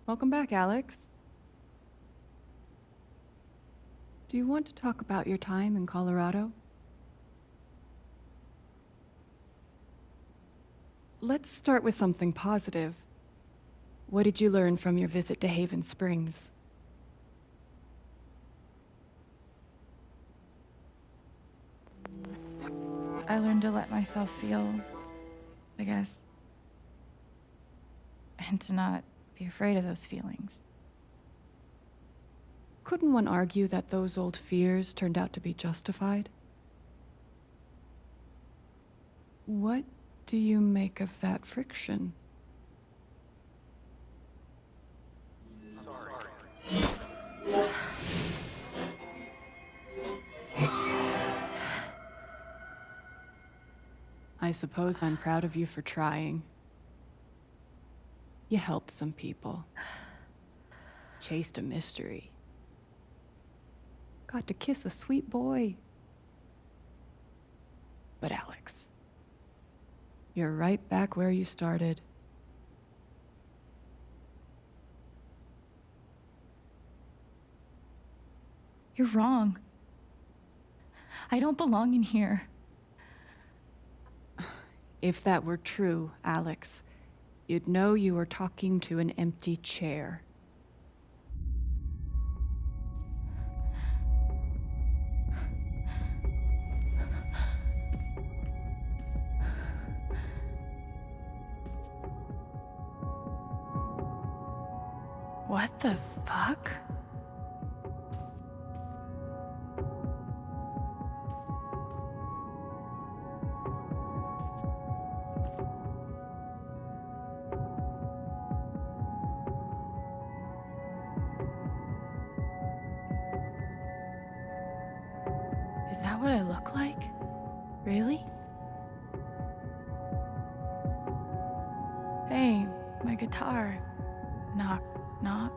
Welcome back, Alex. Do you want to talk about your time in Colorado? Let's start with something positive. What did you learn from your visit to Haven Springs? I learned to let myself feel, I guess. And to not be afraid of those feelings. Couldn't one argue that those old fears turned out to be justified? What do you make of that friction? I suppose I'm proud of you for trying. You helped some people. Chased a mystery. Got to kiss a sweet boy. But Alex, you're right back where you started. You're wrong. I don't belong in here. If that were true, Alex, you'd know you were talking to an empty chair. What the fuck? Is that what I look like? Really? Hey, my guitar. Knock, knock.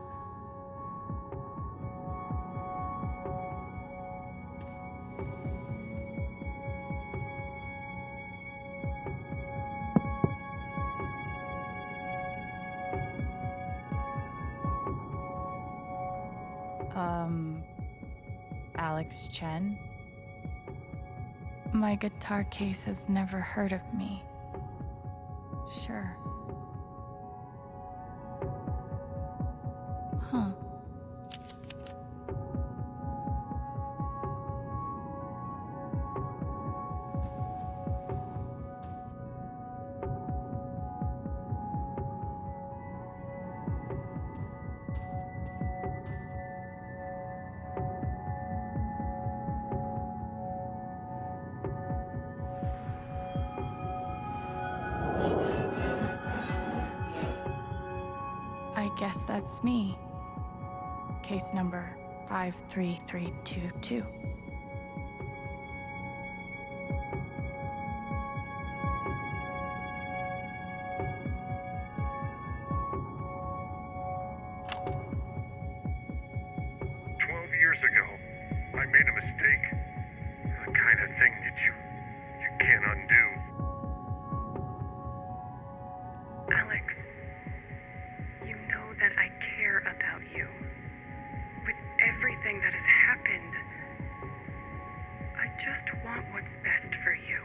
Alex Chen? My guitar case has never heard of me. Sure. Huh. I guess that's me. Case number 53322. Years ago, I made a mistake. The kind of thing that you can't undo. Alex, you know that I care about you. With everything that has happened, I just want what's best for you.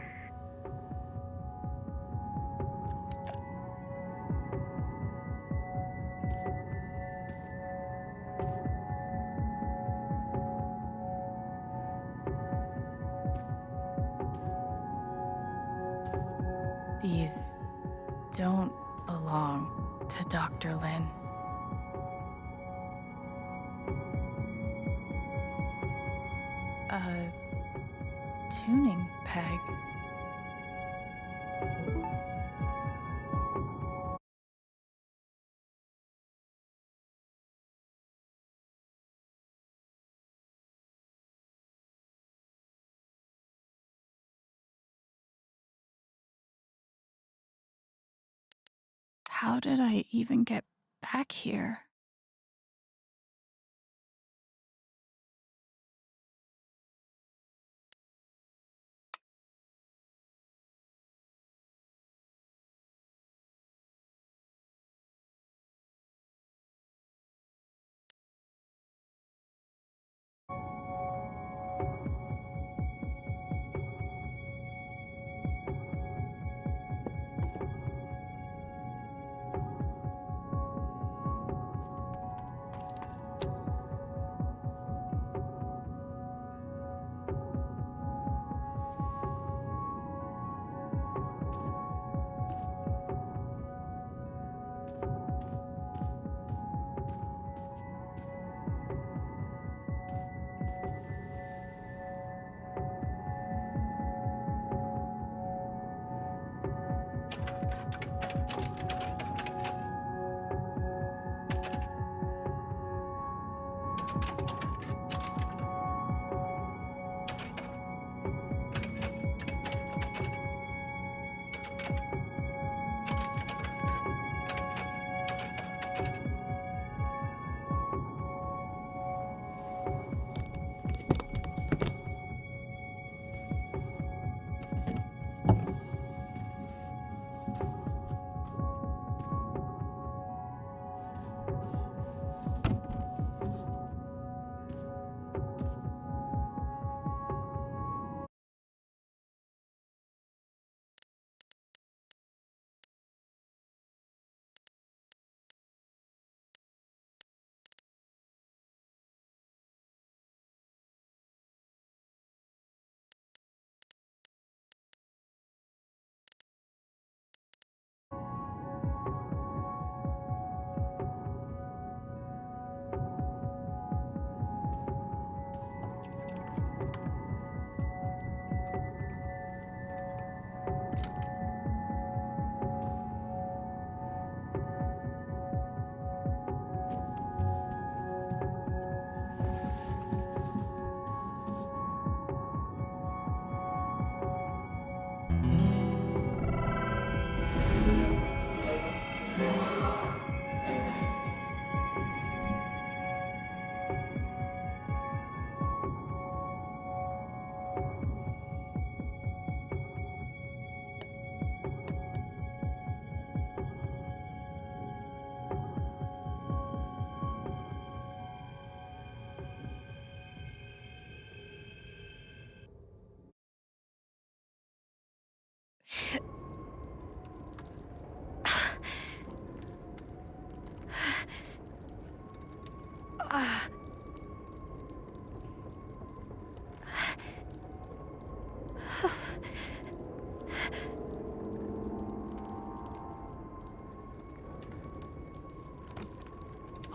These don't belong to Dr. Lin. A tuning peg. How did I even get back here?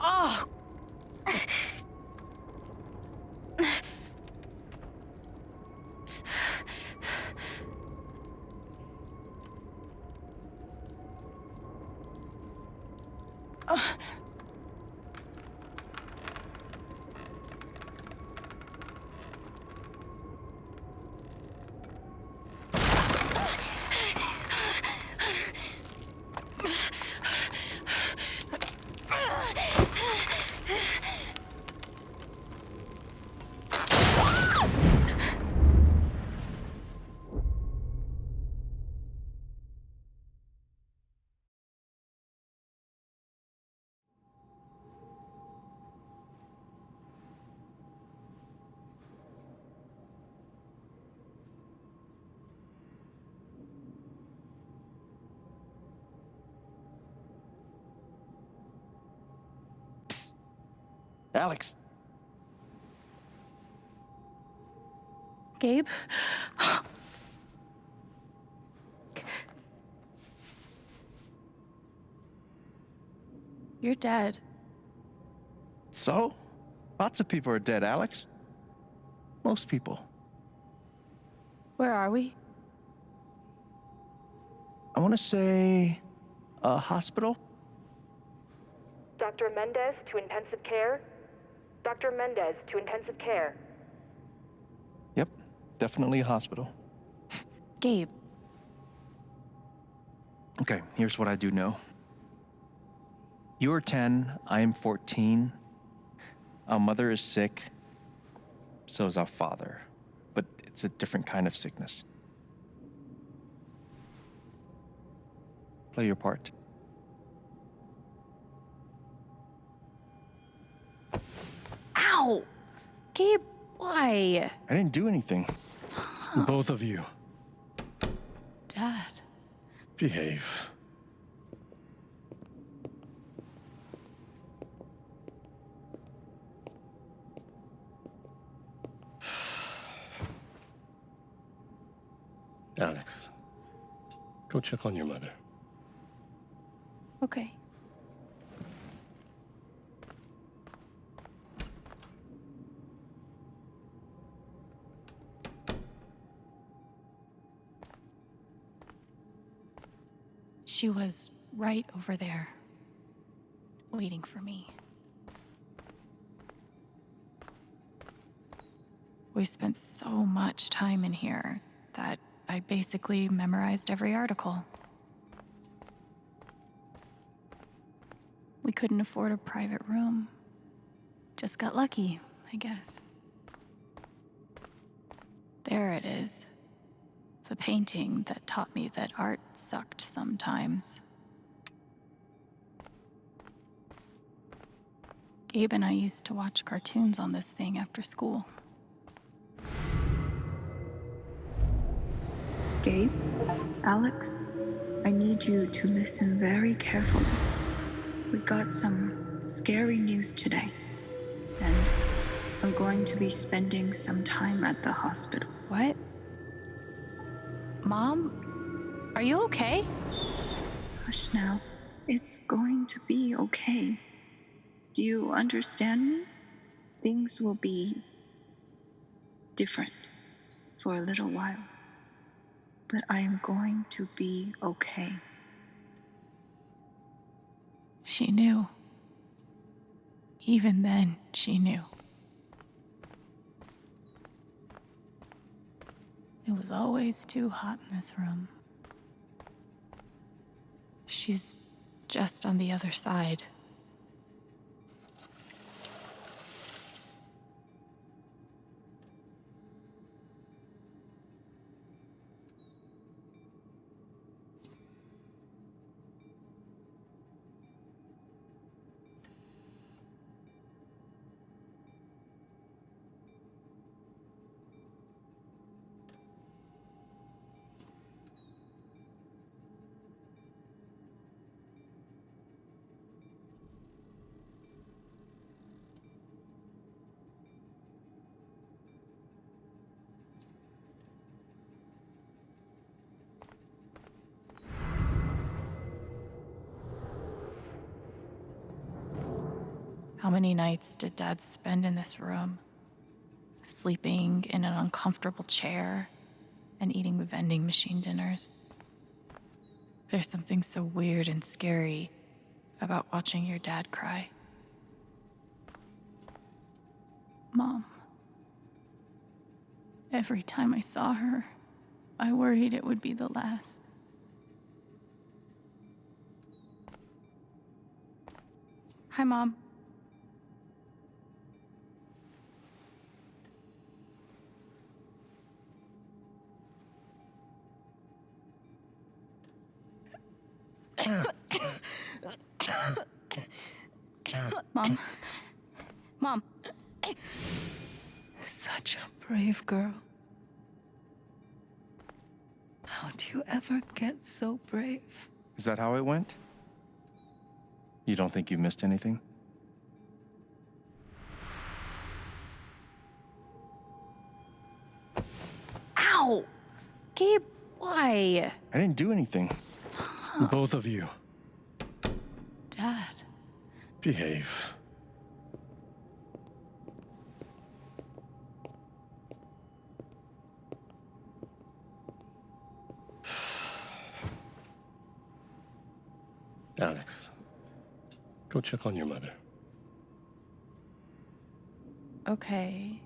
Oh! Alex! Gabe? You're dead. So? Lots of people are dead, Alex. Most people. Where are we? I want to say a hospital? Dr. Mendez to intensive care. Dr. Mendez to intensive care. Yep, definitely a hospital. Gabe. Okay, here's what I do know. You're 10, I am 14. Our mother is sick. So is our father. But it's a different kind of sickness. Play your part. Ow! Gabe, why? I didn't do anything. Stop. Both of you, Dad. behave. Alex, go check on your mother. Okay. She was right over there, waiting for me. We spent so much time in here that I basically memorized every article. We couldn't afford a private room. Just got lucky, I guess. There it is. The painting that taught me that art sucked sometimes. Gabe and I used to watch cartoons on this thing after school. Gabe, Alex, I need you to listen very carefully. We got some scary news today, and I'm going to be spending some time at the hospital. What? Mom? Are you okay? Hush now. It's going to be okay. Do you understand me? Things will be different for a little while, but I am going to be okay. She knew. Even then, she knew. It was always too hot in this room. She's just on the other side. How many nights did Dad spend in this room? Sleeping in an uncomfortable chair and eating vending machine dinners. There's something so weird and scary about watching your dad cry. Mom. Every time I saw her, I worried it would be the last. Hi, Mom. Mom. Mom. Such a brave girl. How do you ever get so brave? Is that how it went? You don't think you missed anything? Ow! Gabe, why? I didn't do anything. Both of you, Dad. behave. Alex, go check on your mother. Okay.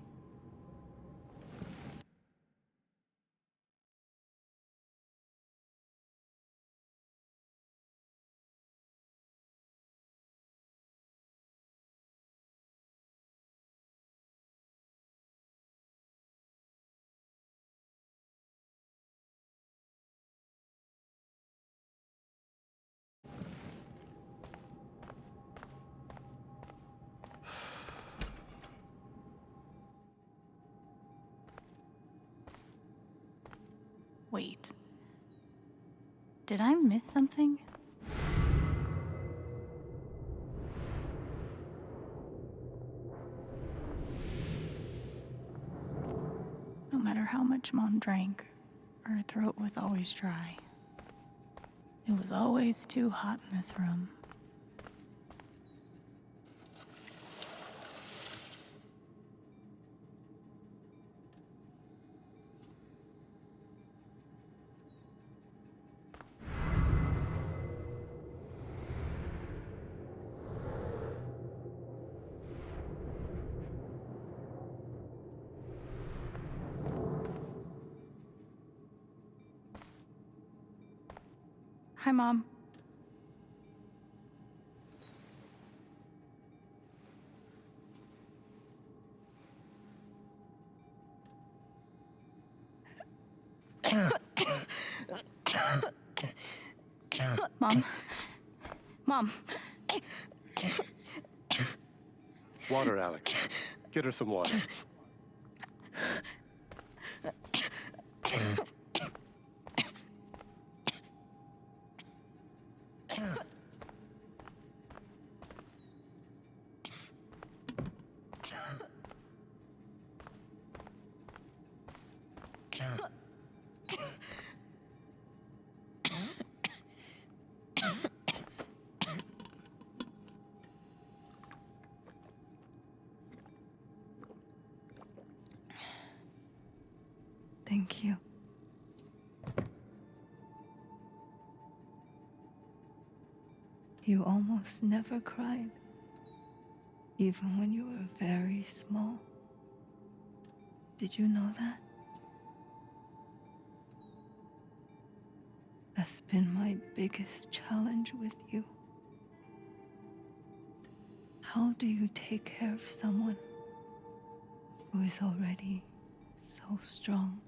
Wait. Did I miss something? No matter how much Mom drank, her throat was always dry. It was always too hot in this room. Hi, Mom. Mom. Mom. Water, Alex. Get her some water. Thank you. You almost never cried, even when you were very small. Did you know that? That's been my biggest challenge with you. How do you take care of someone who is already so strong?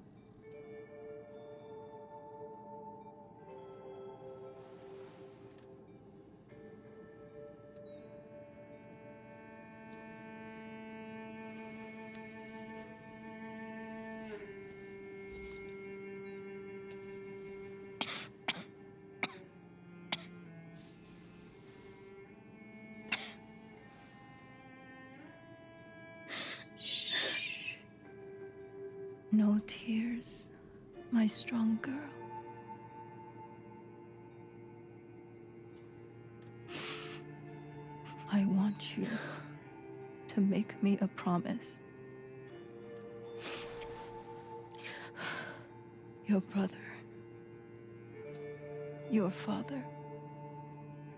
No tears, my strong girl. I want you to make me a promise. Your brother, your father,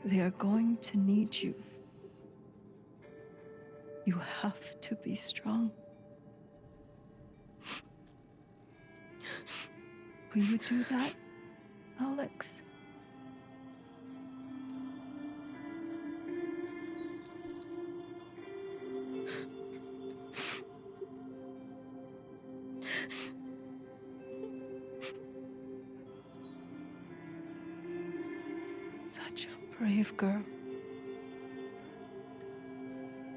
they are going to need you. You have to be strong. Will you do that, Alex? Such a brave girl.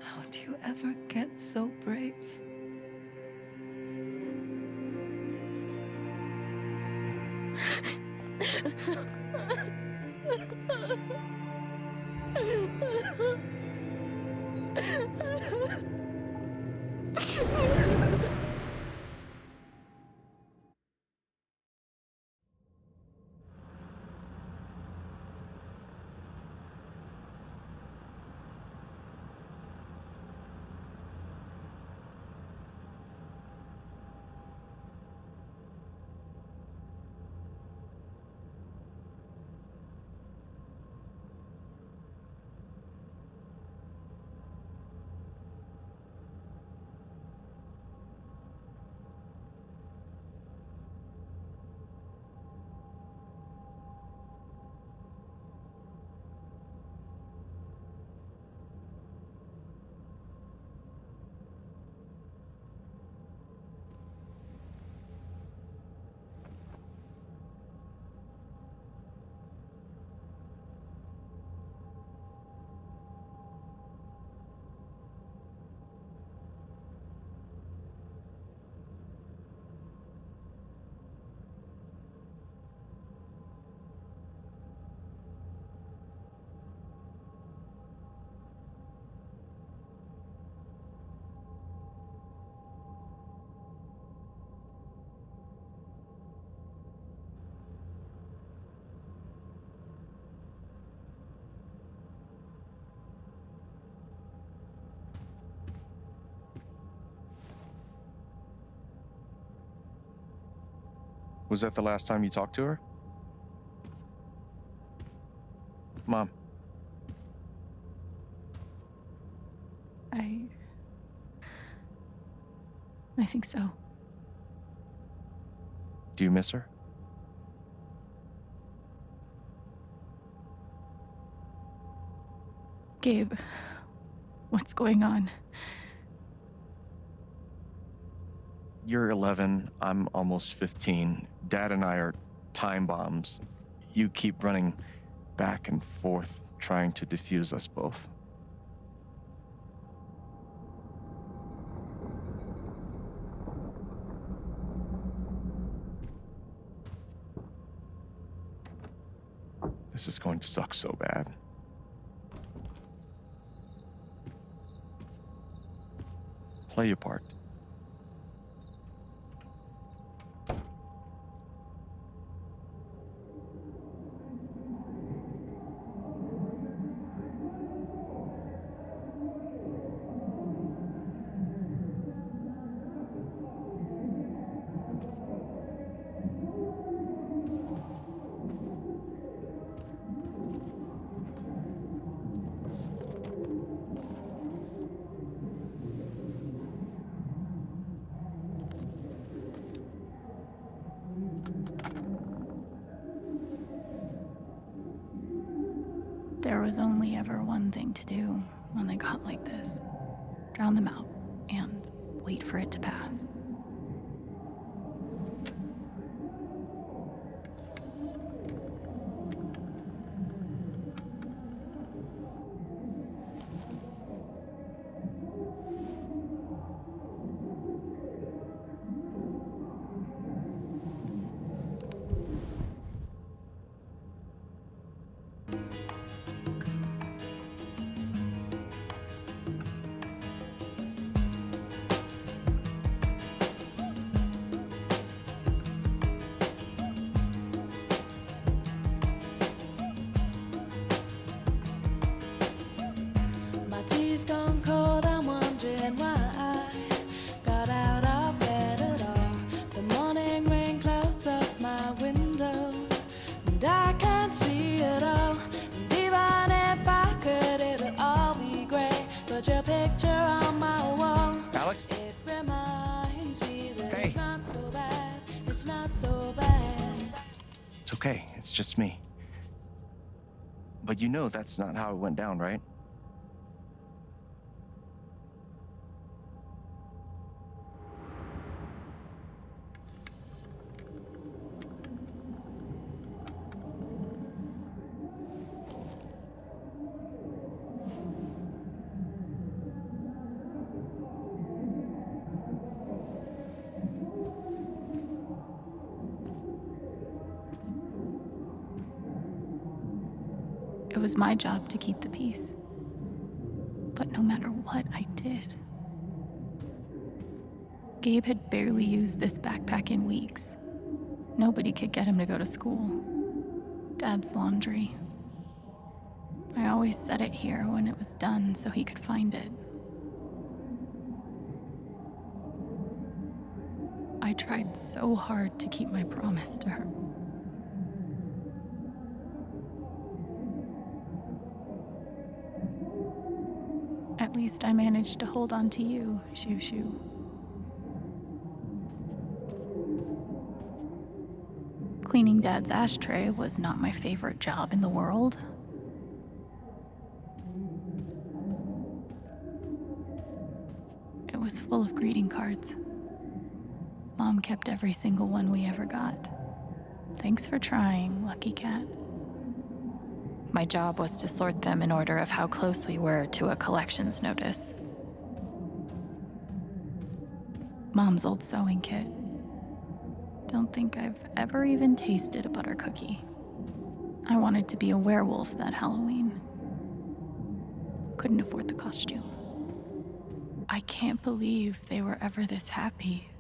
How do you ever get so brave? Was that the last time you talked to her? Mom. I think so. Do you miss her? Gabe, what's going on? You're 11, I'm almost 15. Dad and I are time bombs. You keep running back and forth, trying to defuse us both. This is going to suck so bad. Play your part. There was only ever one thing to do when they got like this. Drown them out and wait for it to pass. Tea's gone cold, I'm wondering why I got out of bed at all. The morning rain clouds up my window, and I can't see it all. And even if I could, it'll all be great. Put your picture on my wall. Alex? It reminds me that Hey. it's not so bad. It's not so bad. It's okay, it's just me. But you know that's not how it went down, right? It was my job to keep the peace. But no matter what I did, Gabe had barely used this backpack in weeks. Nobody could get him to go to school. Dad's laundry. I always set it here when it was done so he could find it. I tried so hard to keep my promise to her. At least I managed to hold on to you, Shoo Shoo. Cleaning Dad's ashtray was not my favorite job in the world. It was full of greeting cards. Mom kept every single one we ever got. Thanks for trying, Lucky Cat. My job was to sort them in order of how close we were to a collections notice. Mom's old sewing kit. Don't think I've ever even tasted a butter cookie. I wanted to be a werewolf that Halloween. Couldn't afford the costume. I can't believe they were ever this happy.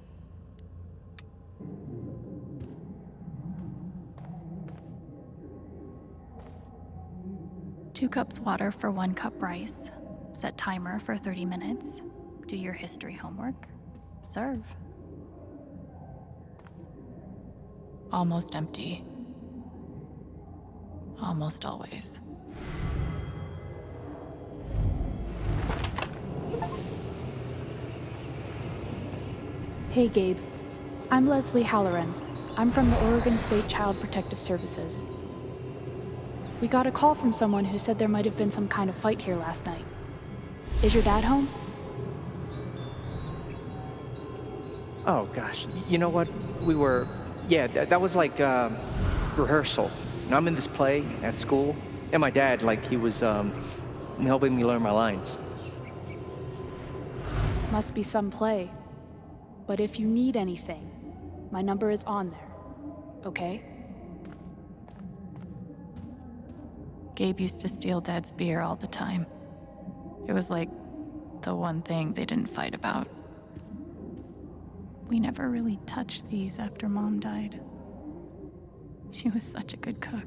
Two cups water for 1 cup rice. Set timer for 30 minutes. Do your history homework. Serve. Almost empty. Almost always. Hey, Gabe. I'm Leslie Halloran. I'm from the Oregon State Child Protective Services. We got a call from someone who said there might have been some kind of fight here last night. Is your dad home? Oh, gosh. You know what? That was like rehearsal. And I'm in this play at school, and my dad, he was helping me learn my lines. Must be some play. But if you need anything, my number is on there. Okay? Gabe used to steal Dad's beer all the time. It was like the one thing they didn't fight about. We never really touched these after Mom died. She was such a good cook.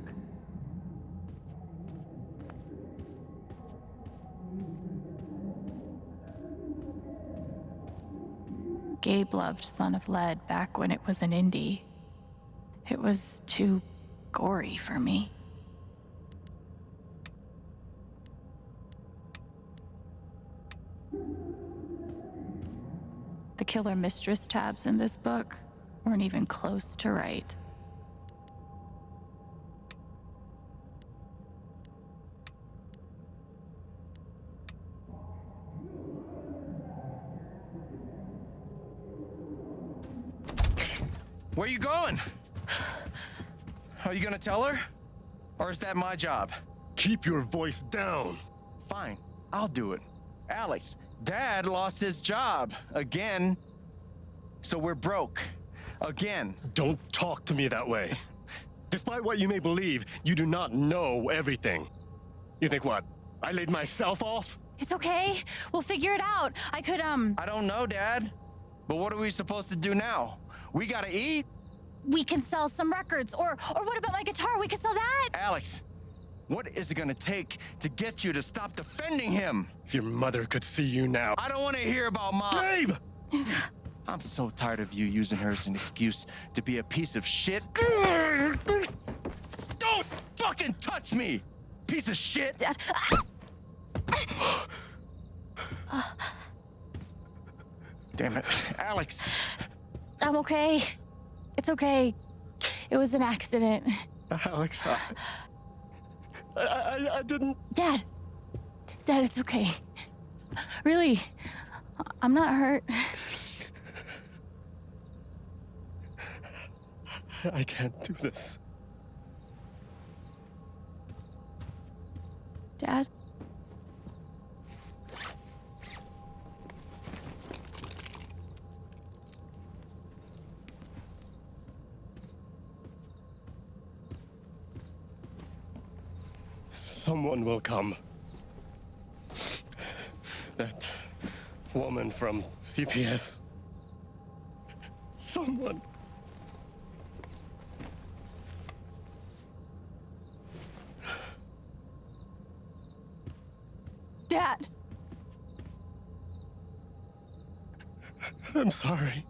Gabe loved Son of Lead back when it was an indie. It was too gory for me. The killer mistress tabs in this book weren't even close to right. Where you going? Are you gonna tell her? Or is that my job? Keep your voice down. Fine, I'll do it. Alex, Dad lost his job again. So we're broke. Again. Don't talk to me that way. Despite what you may believe, you do not know everything. You think what? I laid myself off? It's okay. We'll figure it out. I don't know, Dad. But what are we supposed to do now? We gotta eat. We can sell some records. Or what about my guitar? We can sell that. Alex, what is it gonna take to get you to stop defending him? If your mother could see you now. I don't want to hear about Mom. Babe! I'm so tired of you using her as an excuse to be a piece of shit. Don't fucking touch me, piece of shit! Dad. Damn it, Alex. I'm okay. It's okay. It was an accident. Alex, I didn't... Dad, it's okay. Really, I'm not hurt. I can't do this. Dad? Someone will come. That woman from CPS. Someone. Dad. I'm sorry.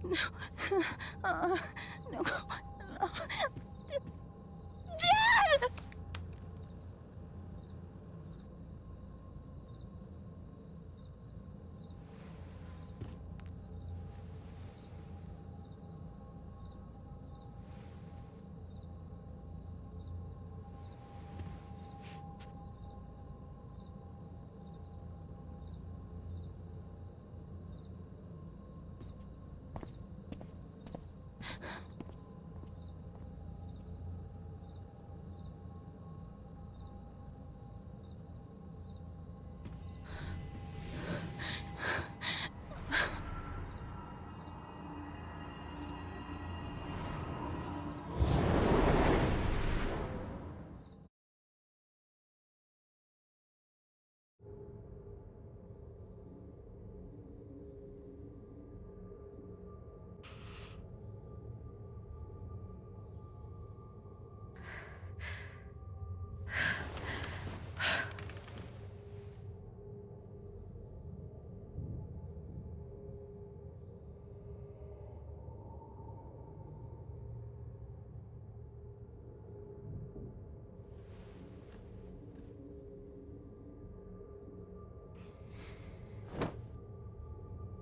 No. No. Dad!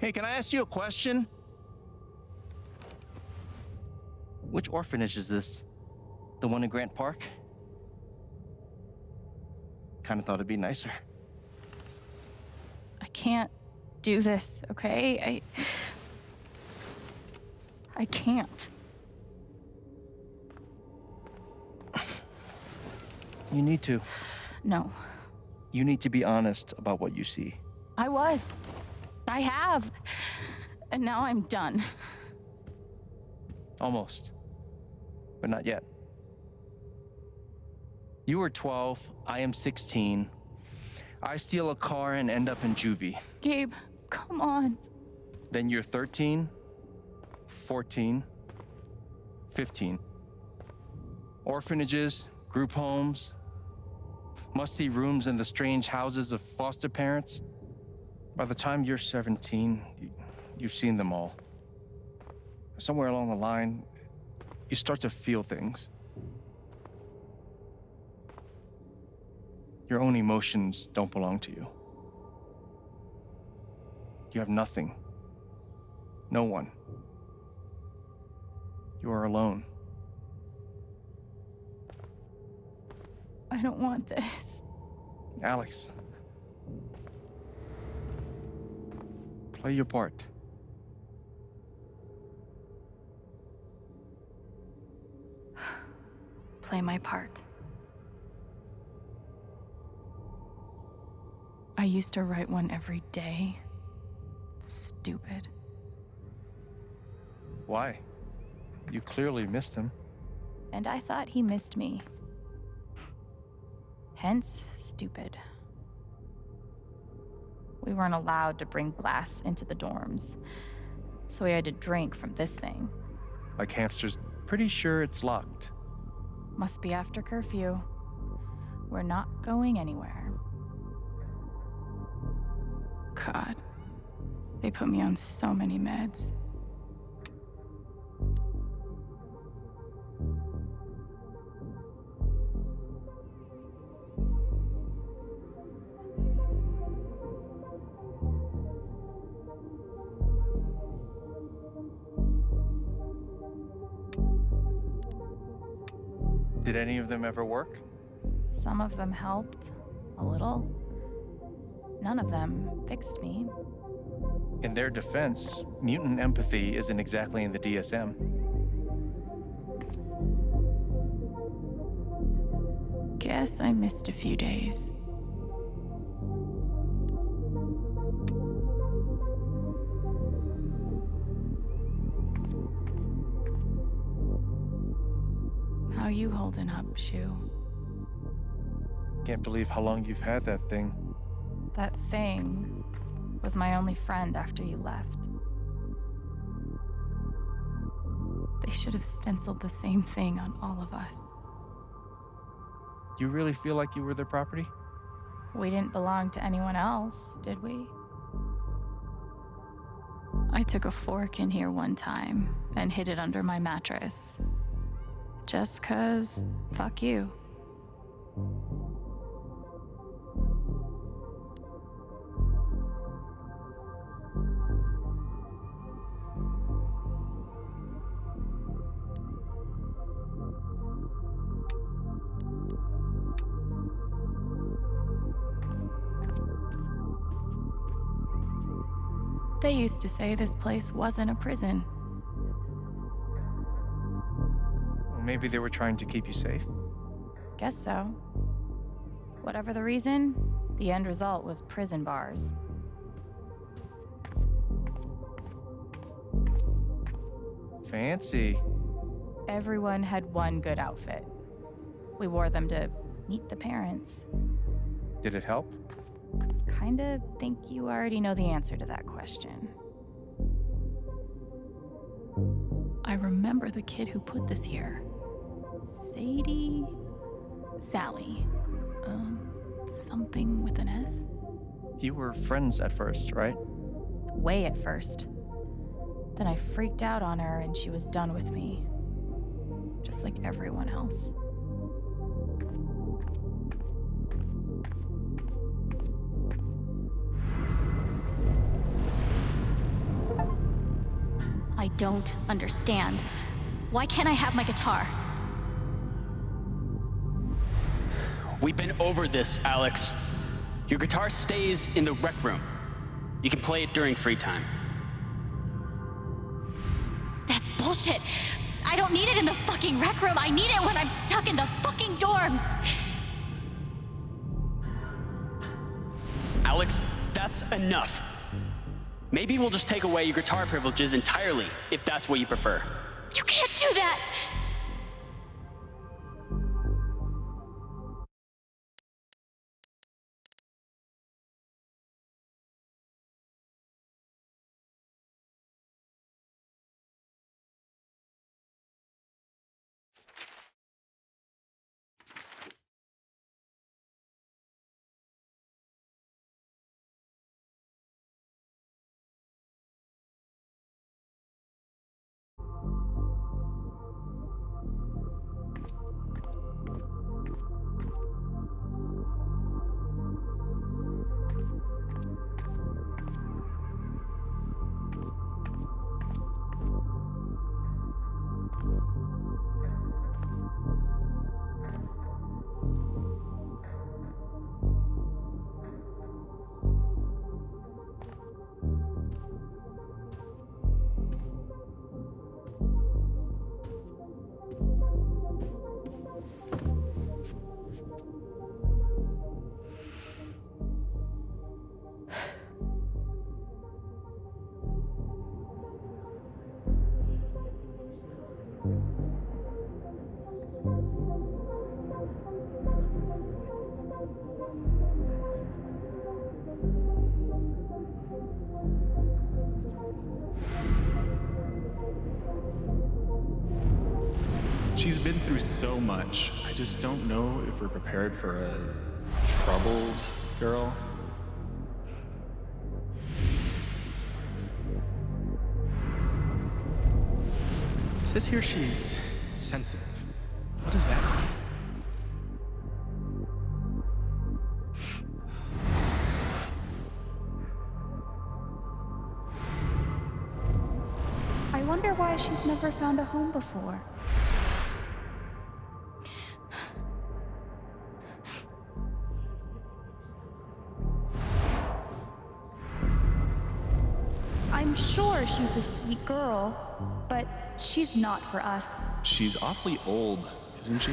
Hey, can I ask you a question? Which orphanage is this? The one in Grant Park? Kind of thought it'd be nicer. I can't do this, okay? I can't. You need to. No. You need to be honest about what you see. I was. I have. And now I'm done. Almost. But not yet. You were 12, I am 16. I steal a car and end up in juvie. Gabe, come on. Then you're 13, 14, 15. Orphanages, group homes, musty rooms in the strange houses of foster parents. By the time you're 17, you've seen them all. Somewhere along the line, you start to feel things. Your own emotions don't belong to you. You have nothing. No one. You are alone. I don't want this. Alex. Play your part. Play my part. I used to write one every day. Stupid. Why? You clearly missed him. And I thought he missed me. Hence, stupid. We weren't allowed to bring glass into the dorms, so we had to drink from this thing. Like hamsters, pretty sure it's locked. Must be after curfew. We're not going anywhere. God, they put me on so many meds. Did any of them ever work? Some of them helped, a little. None of them fixed me. In their defense, mutant empathy isn't exactly in the DSM. Guess I missed a few days. How you holding up, Shu? Can't believe how long you've had that thing. That thing was my only friend after you left. They should have stenciled the same thing on all of us. You really feel like you were their property? We didn't belong to anyone else, did we? I took a fork in here one time and hid it under my mattress. Just 'cause, fuck you. They used to say this place wasn't a prison. Well, maybe they were trying to keep you safe. Guess so. Whatever the reason, the end result was prison bars. Fancy. Everyone had one good outfit. We wore them to meet the parents. Did it help? Kinda think you already know the answer to that question. I remember the kid who put this here. Sally. Something with an S? You were friends at first, right? Way at first. Then I freaked out on her and she was done with me. Just like everyone else. I don't understand. Why can't I have my guitar? We've been over this, Alex. Your guitar stays in the rec room. You can play it during free time. That's bullshit. I don't need it in the fucking rec room. I need it when I'm stuck in the fucking dorms. Alex, that's enough. Maybe we'll just take away your guitar privileges entirely, if that's what you prefer. You can't do that. She's been through so much. I just don't know if we're prepared for a troubled girl. It says here she's sensitive. What does that mean? I wonder why she's never found a home before. I'm sure she's a sweet girl, but she's not for us. She's awfully old, isn't she?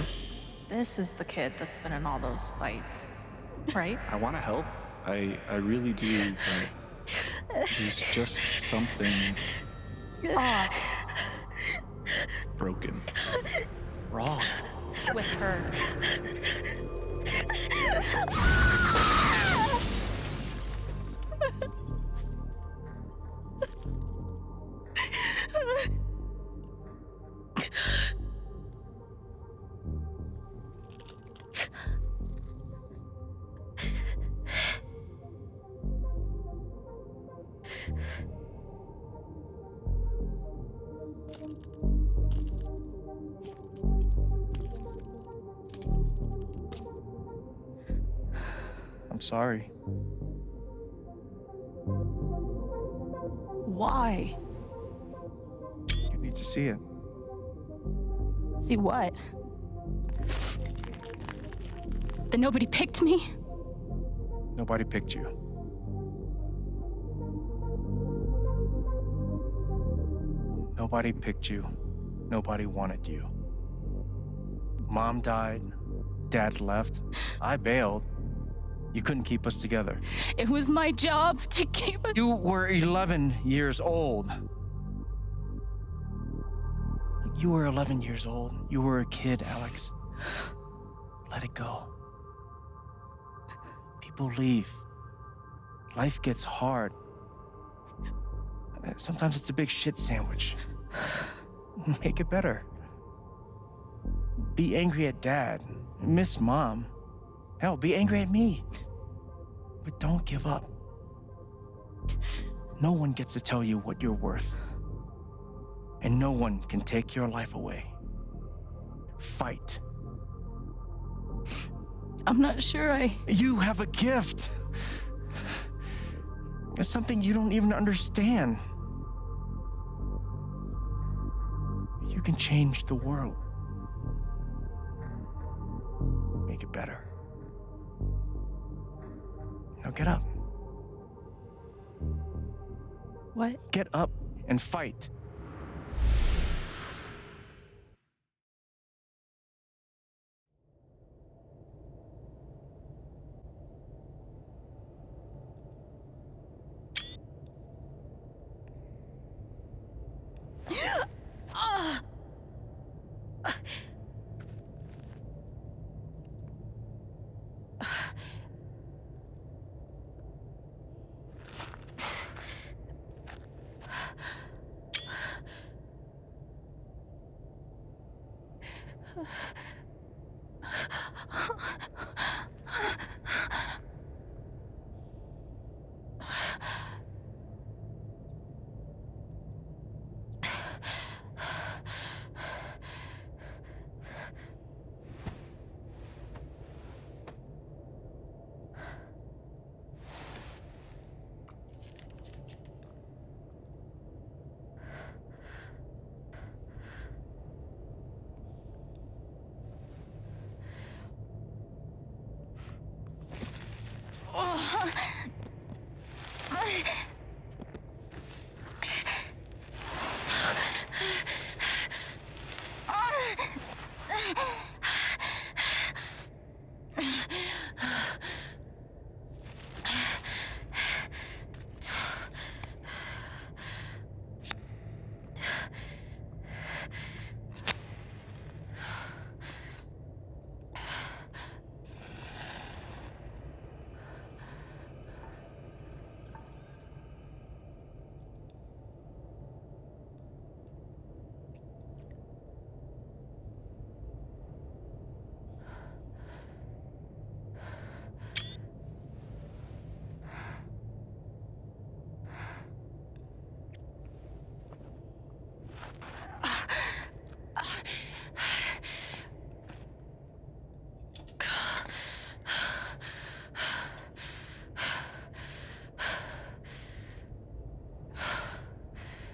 This is the kid that's been in all those fights, right? I want to help. I really do, but there's just something Off broken. Wrong. with her. I'm sorry. Why? You need to see it. See what? That nobody picked me? Nobody picked you. Nobody picked you. Nobody wanted you. Mom died. Dad left. I bailed. You couldn't keep us together. It was my job to keep us. You were 11 years old. You were 11 years old. You were a kid, Alex. Let it go. People leave. Life gets hard. Sometimes it's a big shit sandwich. Make it better. Be angry at Dad. Miss Mom. Hell, be angry at me. But don't give up. No one gets to tell you what you're worth. And no one can take your life away. Fight. I'm not sure You have a gift. It's something you don't even understand. You can change the world. Make it better. get up. What? Get up and fight.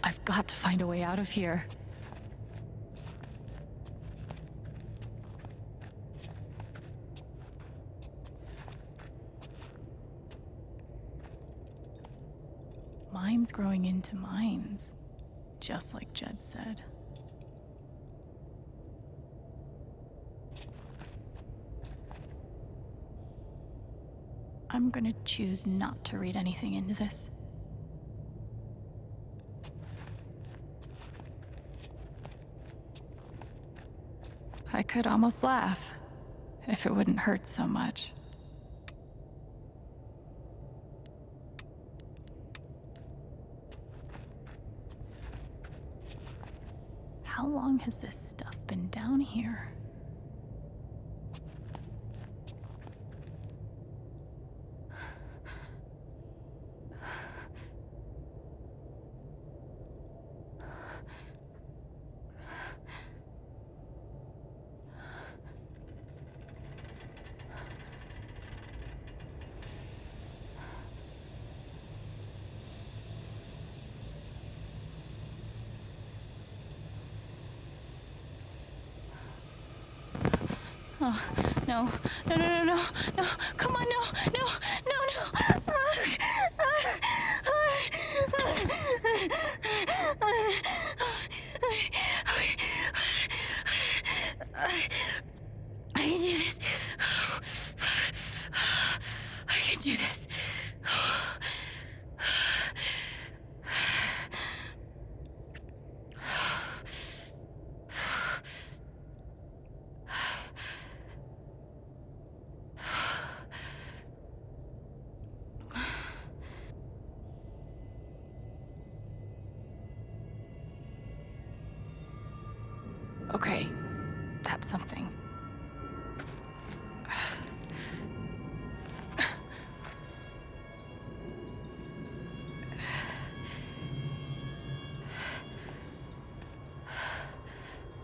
I've got to find a way out of here. Mines growing into mines, just like Jed said. I'm gonna choose not to read anything into this. I could almost laugh, if it wouldn't hurt so much. How long has this stuff been down here? Oh, no, no, no, no, no, no, come on, no, no, no, no. I can do this. I can do this. Okay, that's something.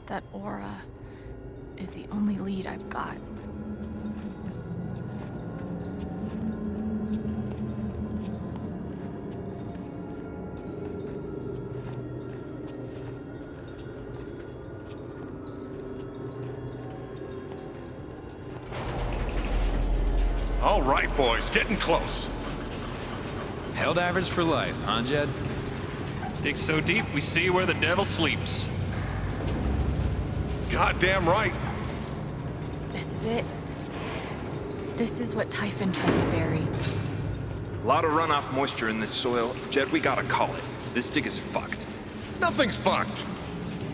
That aura is the only lead I've got. All right, boys, getting close. Held average for life, huh, Jed? Dig so deep, we see where the devil sleeps. Goddamn right. This is it. This is what Typhon tried to bury. A lot of runoff moisture in this soil. Jed, we gotta call it. This dig is fucked. Nothing's fucked.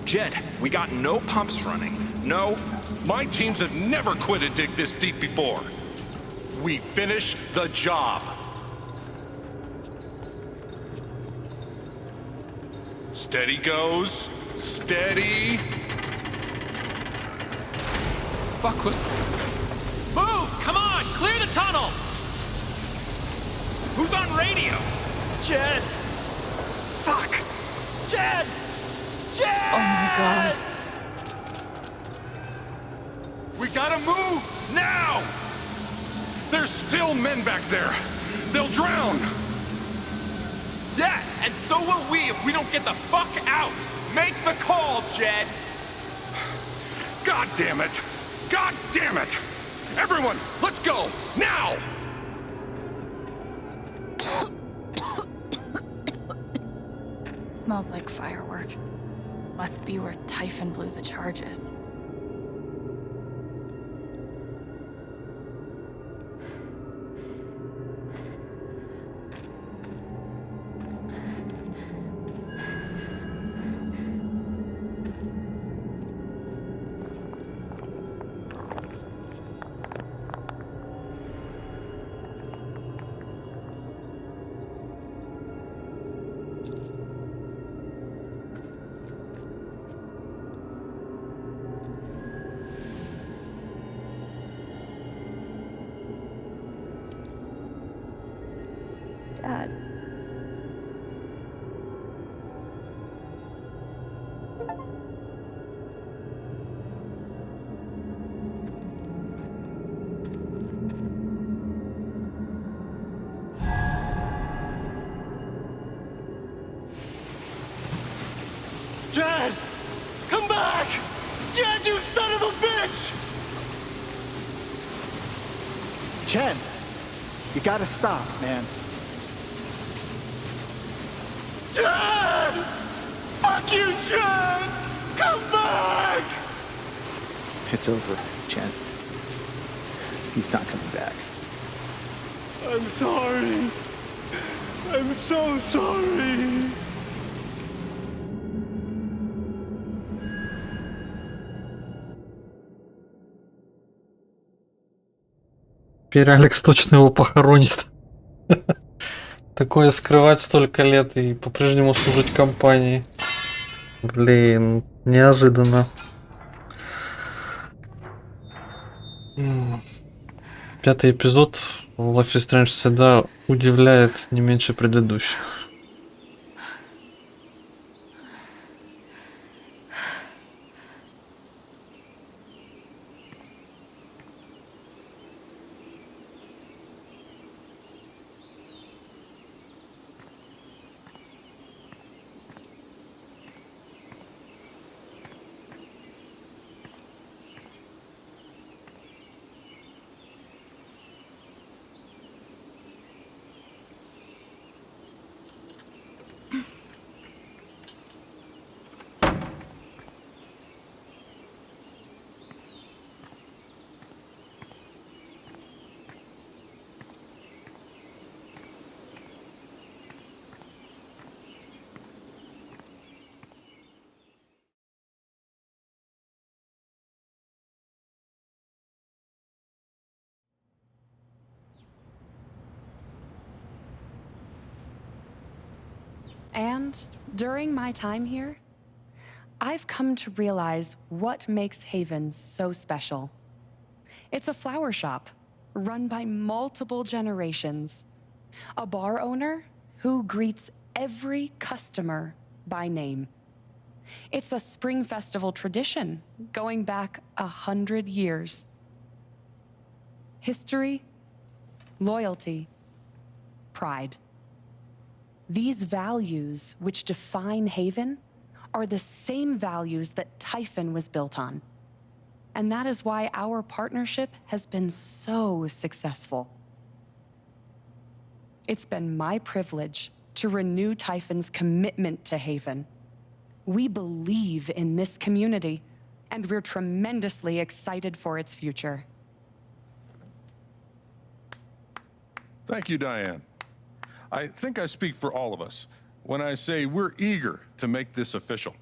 Jed, we got no pumps running. No. My teams have never quit a dig this deep before. We finish the job. Steady goes. Steady. Fuck was... Move! Come on! Clear the tunnel! Who's on radio? Jed! Fuck! Jed! Jed! Oh my god. We gotta move! Now! There's still men back there. They'll drown. Yeah, and so will we if we don't get the fuck out! Make the call, Jed! God damn it! God damn it! Everyone, let's go! Now! Smells like fireworks. Must be where Typhon blew the charges. Dad. Jed! Come back! Jed, you son of a bitch! Chen, you gotta stop, man. Jed! Fuck you, Jed! Come back! It's over, Chen. He's not coming back. I'm sorry. I'm so sorry. Теперь Алекс точно его похоронит. Такое скрывать столько лет и по-прежнему служить компании. Блин, неожиданно. Пятый эпизод в Life is Strange всегда удивляет не меньше предыдущих. And during my time here, I've come to realize what makes Haven so special. It's a flower shop run by multiple generations, a bar owner who greets every customer by name. It's a spring festival tradition going back 100 years. History, loyalty, pride. These values which define Haven are the same values that Typhon was built on. And that is why our partnership has been so successful. It's been my privilege to renew Typhon's commitment to Haven. We believe in this community, and we're tremendously excited for its future. Thank you, Diane. I think I speak for all of us when I say we're eager to make this official.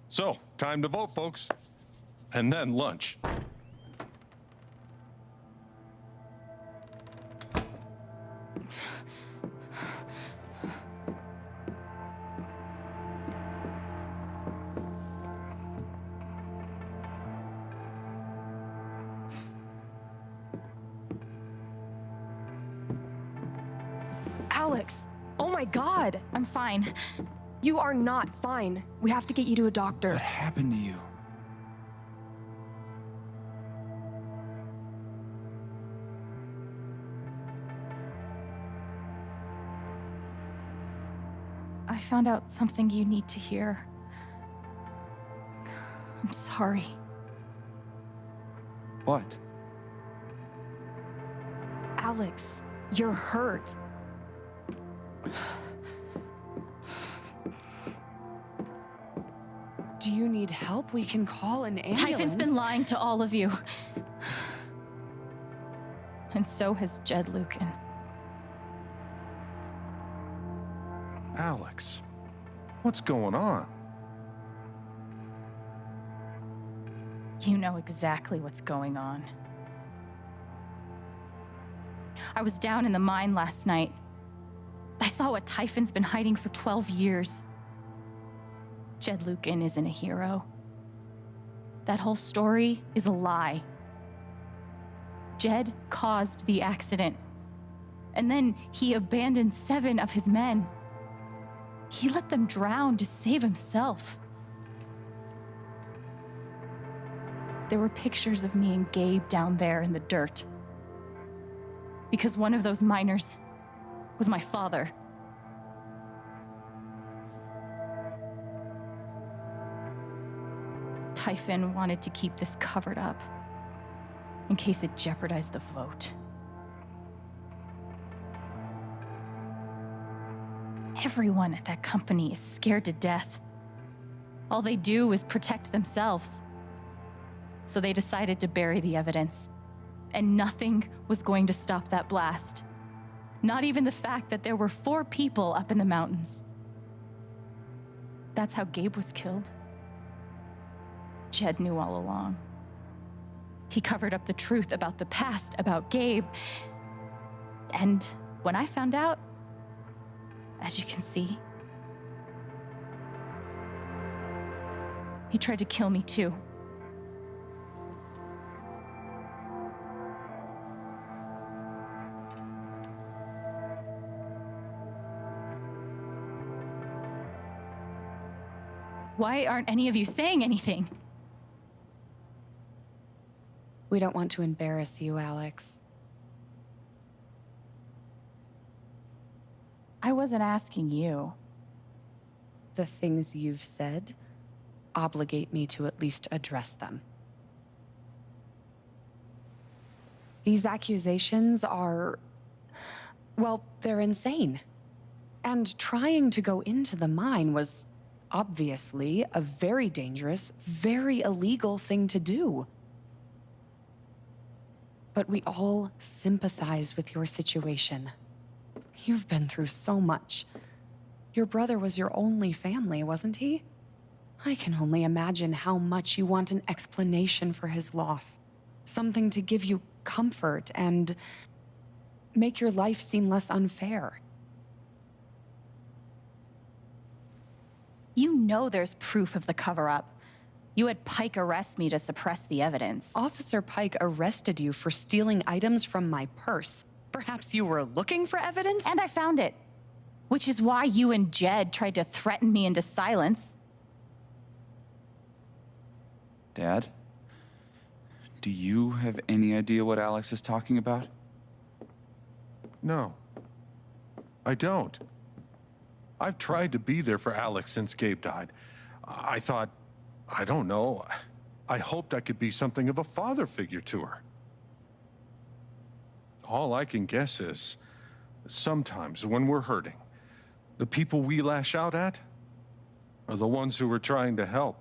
So, time to vote, folks. And then lunch. Alex! Oh my god! I'm fine. You are not fine. We have to get you to a doctor. What happened to you? I found out something you need to hear. I'm sorry. What? Alex, you're hurt. Do you need help? We can call an ambulance. Typhon's been lying to all of you. And so has Jed Lucan. Alex, what's going on? You know exactly what's going on. I was down in the mine last night. I saw what Typhon's been hiding for 12 years. Jed Lucan isn't a hero. That whole story is a lie. Jed caused the accident, and then he abandoned 7 of his men. He let them drown to save himself. There were pictures of me and Gabe down there in the dirt. Because one of those miners was my father. Typhon wanted to keep this covered up in case it jeopardized the vote. Everyone at that company is scared to death. All they do is protect themselves. So they decided to bury the evidence. And nothing was going to stop that blast. Not even the fact that there were 4 people up in the mountains. That's how Gabe was killed. Jed knew all along. He covered up the truth about the past, about Gabe. And when I found out, as you can see, he tried to kill me too. Why aren't any of you saying anything? We don't want to embarrass you, Alex. I wasn't asking you. The things you've said obligate me to at least address them. These accusations are, well, they're insane. And trying to go into the mine was obviously a very dangerous, very illegal thing to do. But we all sympathize with your situation. You've been through so much. Your brother was your only family, wasn't he? I can only imagine how much you want an explanation for his loss. Something to give you comfort and make your life seem less unfair. You know there's proof of the cover-up. You had Pike arrest me to suppress the evidence. Officer Pike arrested you for stealing items from my purse. Perhaps you were looking for evidence? And I found it. Which is why you and Jed tried to threaten me into silence. Dad? Do you have any idea what Alex is talking about? No, I don't. I've tried to be there for Alex since Gabe died. I thought, I don't know, I hoped I could be something of a father figure to her. All I can guess is Sometimes when we're hurting, the people we lash out at are the ones who we're trying to help.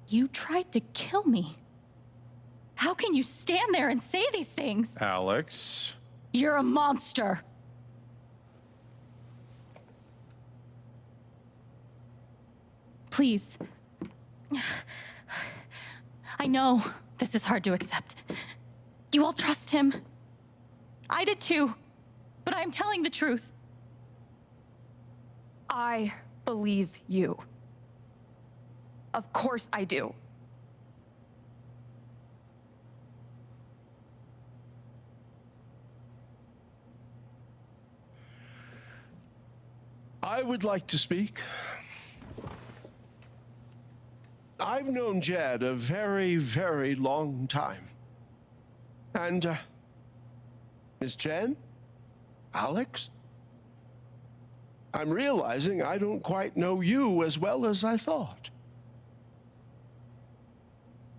You tried to kill me. How can you stand there and say these things? Alex. You're a monster. Please. I know this is hard to accept. You all trust him. I did too, but I'm telling the truth. I believe you. Of course I do. I would like to speak. I've known Jed a very, very long time. And, Miss Jen? Alex? I'm realizing I don't quite know you as well as I thought.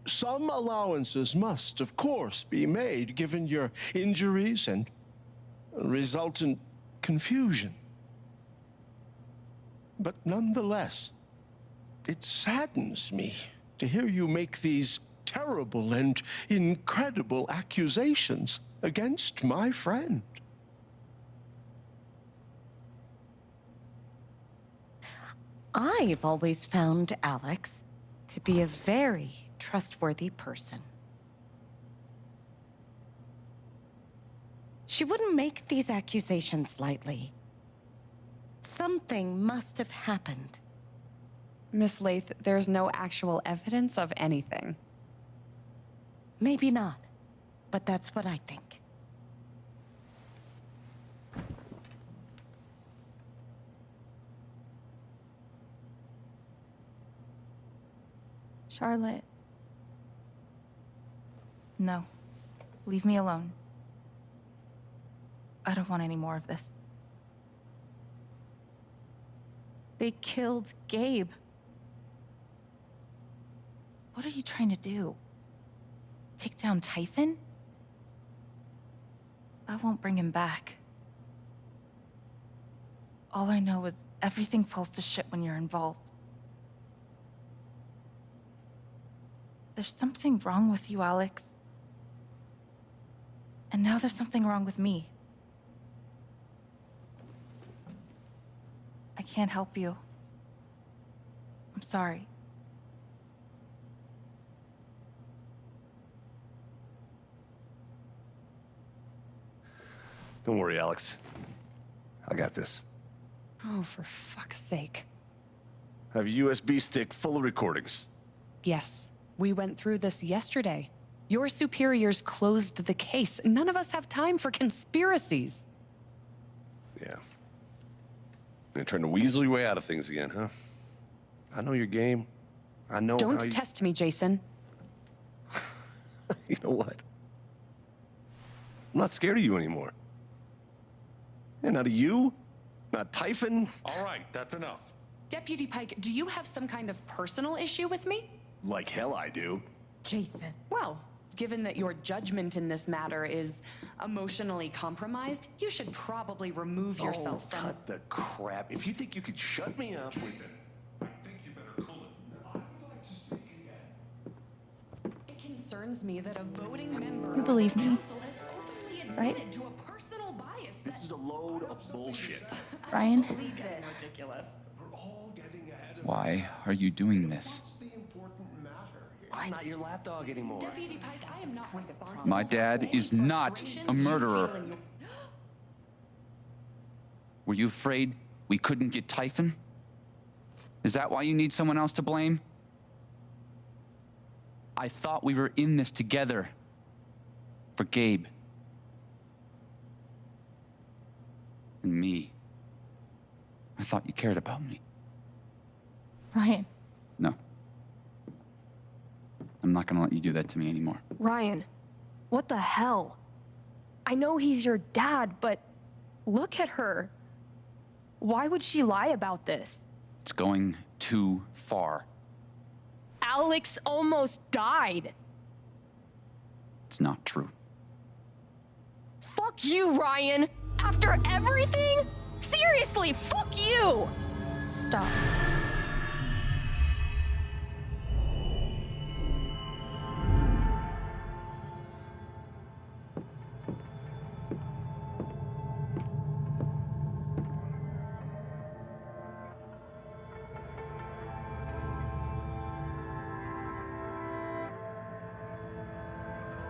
Some allowances must, of course, be made given your injuries and resultant confusion. But nonetheless, it saddens me to hear you make these terrible and incredible accusations against my friend. I've always found Alex to be a very trustworthy person. She wouldn't make these accusations lightly. Something must have happened. Miss Lath, there's no actual evidence of anything. Maybe not, but that's what I think. Charlotte. No. Leave me alone. I don't want any more of this. They killed Gabe. What are you trying to do? Take down Typhon? That won't bring him back. All I know is everything falls to shit when you're involved. There's something wrong with you, Alex. And now there's something wrong with me. I can't help you. I'm sorry. Don't worry, Alex. I got this. Oh, for fuck's sake. I have a USB stick full of recordings. Yes, we went through this yesterday. Your superiors closed the case. None of us have time for conspiracies. Yeah. You're trying to weasel your way out of things again, huh? I know your game. I know Don't how you... test me, Jason. You know what? I'm not scared of you anymore. And not of you, not Typhon. All right, that's enough. Deputy Pike, do you have some kind of personal issue with me? Like hell I do. Jason. Well, given that your judgment in this matter is emotionally compromised, you should probably remove yourself from... cut the crap. If you think you could shut me up with... I think you better cool it. I would like to speak again. It concerns me that a voting member You believe me, right? to a personal bias. This is a load of bullshit. Ryan? Ridiculous. Why are you doing this? I'm not your lapdog anymore. Deputy Pike, I am not responsible. My dad is not a murderer. Were you afraid we couldn't get Typhon? Is that why you need someone else to blame? I thought we were in this together. For Gabe. And me. I thought you cared about me. Ryan. No. I'm not gonna let you do that to me anymore. Ryan, what the hell? I know he's your dad, but look at her. Why would she lie about this? It's going too far. Alex almost died. It's not true. Fuck you, Ryan! After everything? Seriously, fuck you! Stop.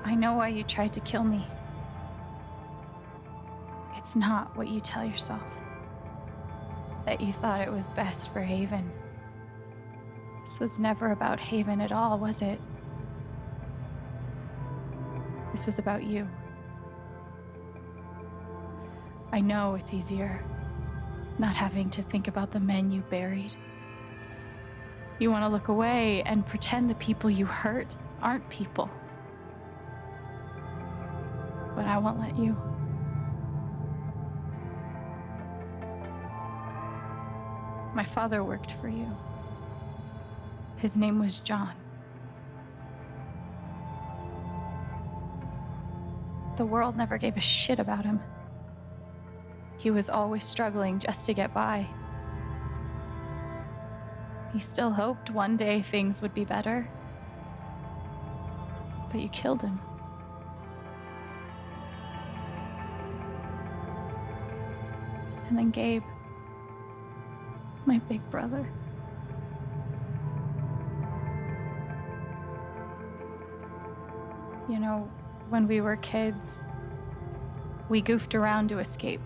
I know why you tried to kill me. It's not what you tell yourself. That you thought it was best for Haven. This was never about Haven at all, was it? This was about you. I know it's easier not having to think about the men you buried. You want to look away and pretend the people you hurt aren't people. But I won't let you. My father worked for you. His name was John. The world never gave a shit about him. He was always struggling just to get by. He still hoped one day things would be better. But you killed him. And then Gabe, my big brother. You know, when we were kids, we goofed around to escape,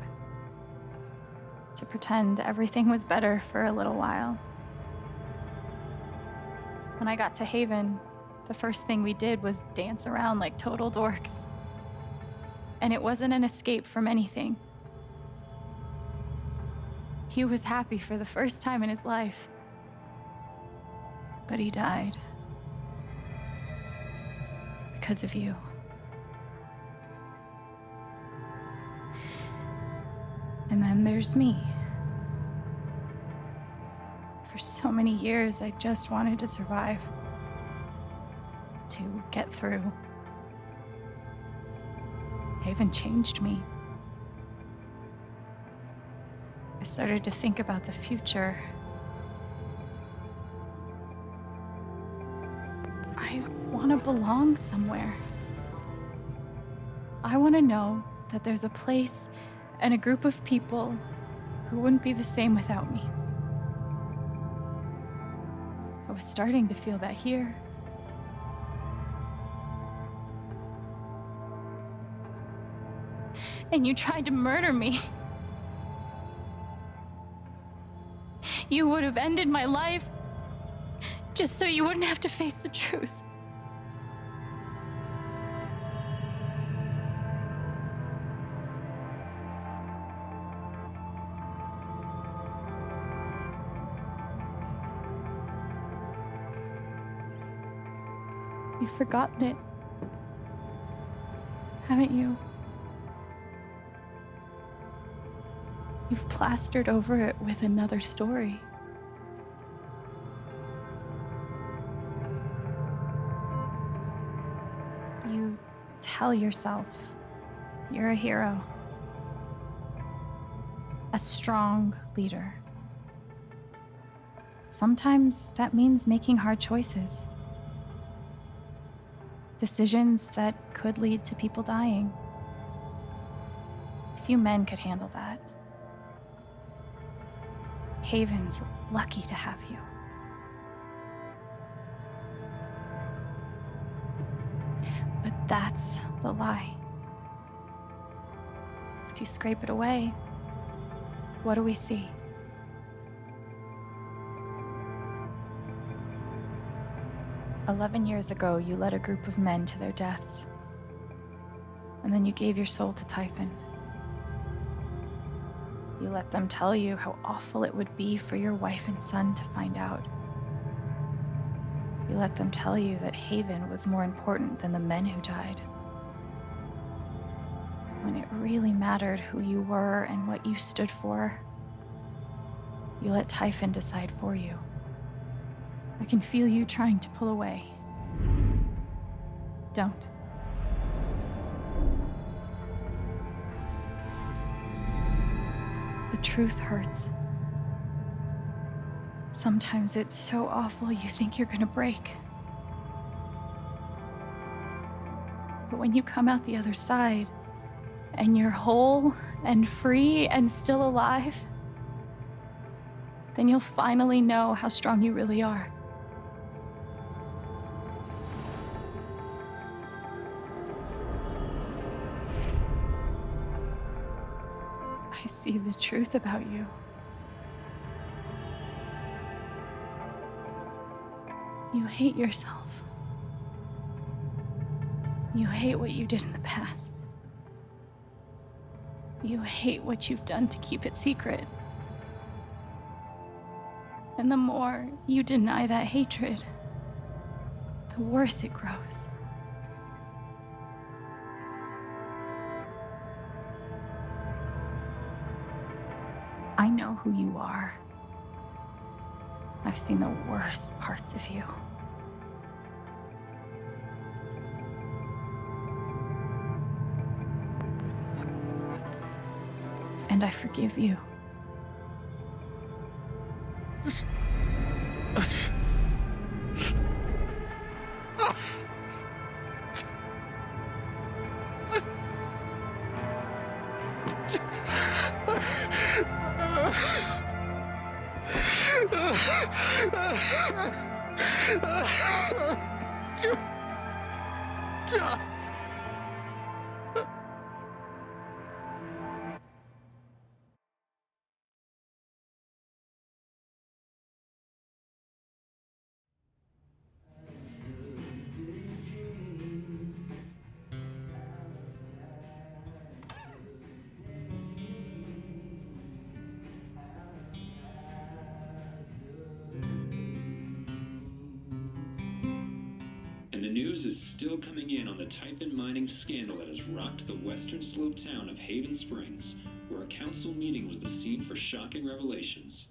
to pretend everything was better for a little while. When I got to Haven, the first thing we did was dance around like total dorks. And it wasn't an escape from anything. He was happy for the first time in his life. But he died. Because of you. And then there's me. For so many years, I just wanted to survive. To get through. Haven changed me. I started to think about the future. I want to belong somewhere. I want to know that there's a place and a group of people who wouldn't be the same without me. I was starting to feel that here. And you tried to murder me. You would have ended my life just so you wouldn't have to face the truth. You've forgotten it, haven't you? You've plastered over it with another story. You tell yourself you're a hero, a strong leader. Sometimes that means making hard choices. Decisions that could lead to people dying. Few men could handle that. Haven's lucky to have you. But that's the lie. If you scrape it away, what do we see? 11 years ago, you led a group of men to their deaths. And then you gave your soul to Typhon. You let them tell you how awful it would be for your wife and son to find out. You let them tell you that Haven was more important than the men who died. When it really mattered who you were and what you stood for, you let Typhon decide for you. I can feel you trying to pull away. Don't. The truth hurts. Sometimes it's so awful you think you're gonna break. But when you come out the other side, and you're whole and free and still alive, then you'll finally know how strong you really are. I see the truth about you. You hate yourself. You hate what you did in the past. You hate what you've done to keep it secret. And the more you deny that hatred, the worse it grows. I know who you are. I've seen the worst parts of you. And I forgive you. And the news is still coming in on the Typhon mining scandal that has rocked the western slope town of Haven Springs, where a council meeting was the scene for shocking revelations.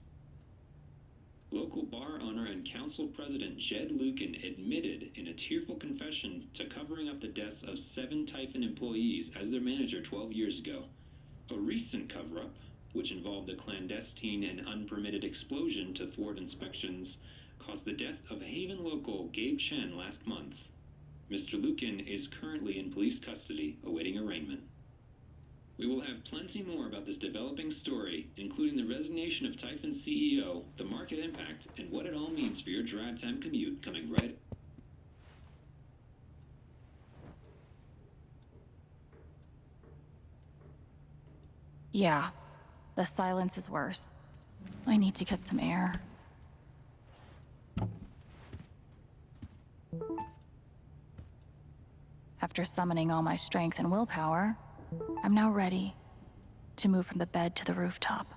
Local bar owner and council president Jed Lucan admitted in a tearful confession to covering up the deaths of 7 Typhon employees as their manager 12 years ago. A recent cover-up, which involved a clandestine and unpermitted explosion to thwart inspections, caused the death of Haven local Gabe Chen last month. Mr. Lucan is currently in police custody, awaiting arraignment. We will have plenty more about this developing story, including the resignation of Typhon CEO, the market impact, and what it all means for your drive time commute, coming right... Yeah, the silence is worse. I need to get some air. After summoning all my strength and willpower, I'm now ready to move from the bed to the rooftop.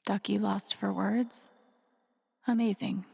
Ducky lost for words? Amazing.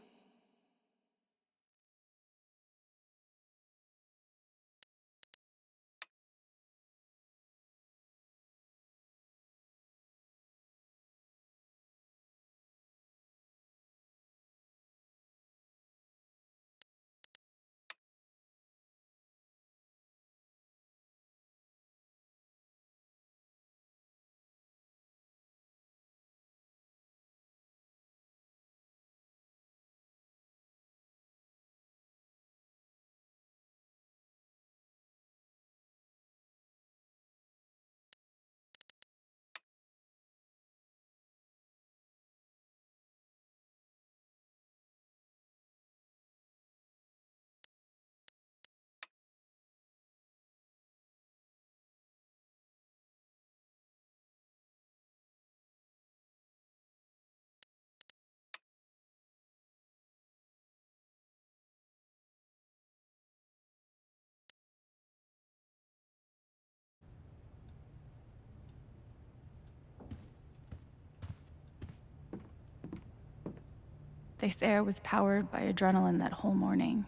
They say I was powered by adrenaline that whole morning.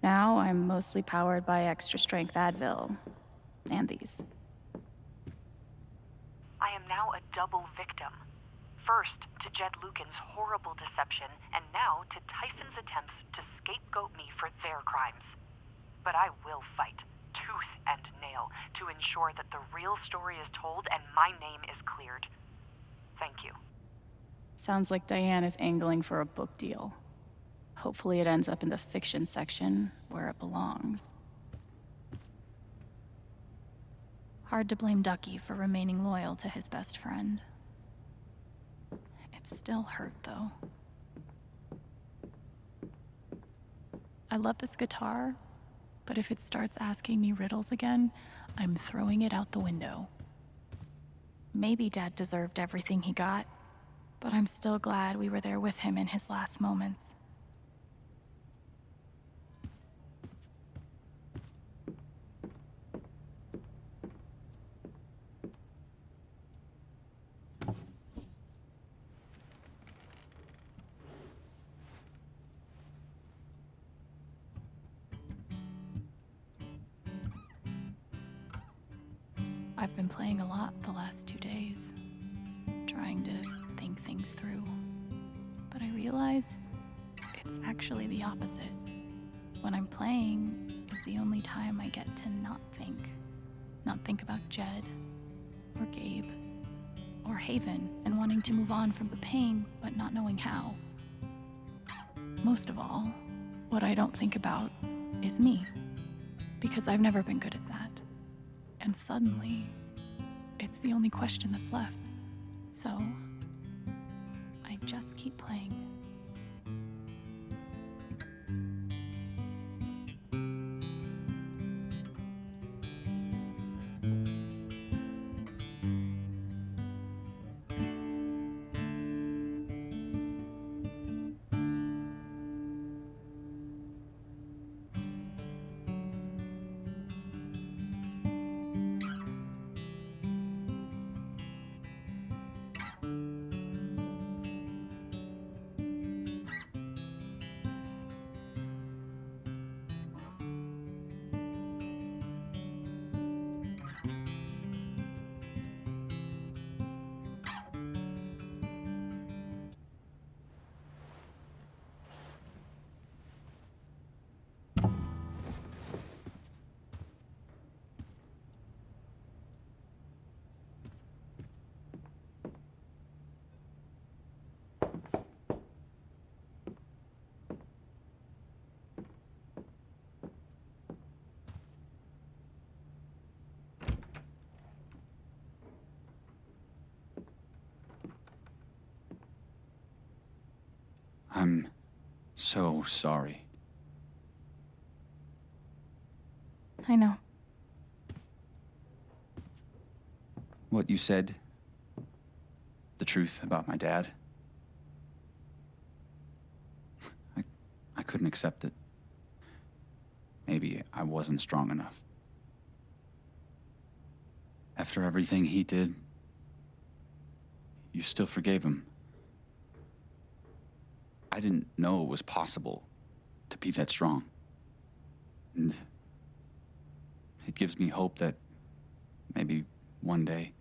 Now I'm mostly powered by extra strength Advil and these. I am now a double victim. First to Jed Lucan's horrible deception, and now to Tyson's attempts to scapegoat me for their crimes. But I will fight, tooth and nail, to ensure that the real story is told and my name is cleared. Thank you. Sounds like Diane is angling for a book deal. Hopefully it ends up in the fiction section, where it belongs. Hard to blame Ducky for remaining loyal to his best friend. It still hurt, though. I love this guitar, but if it starts asking me riddles again, I'm throwing it out the window. Maybe Dad deserved everything he got, but I'm still glad we were there with him in his last moments. I've been playing a lot the last 2 days, trying to think things through. But I realize it's actually the opposite. When I'm playing is the only time I get to not think. Not think about Jed, or Gabe, or Haven, and wanting to move on from the pain, but not knowing how. Most of all, what I don't think about is me, because I've never been good at that. And suddenly, it's the only question that's left. So, I just keep playing. I'm so sorry. I know. What you said, the truth about my dad, I couldn't accept it. Maybe I wasn't strong enough. After everything he did, you still forgave him. I didn't know it was possible to be that strong. And it gives me hope that maybe one day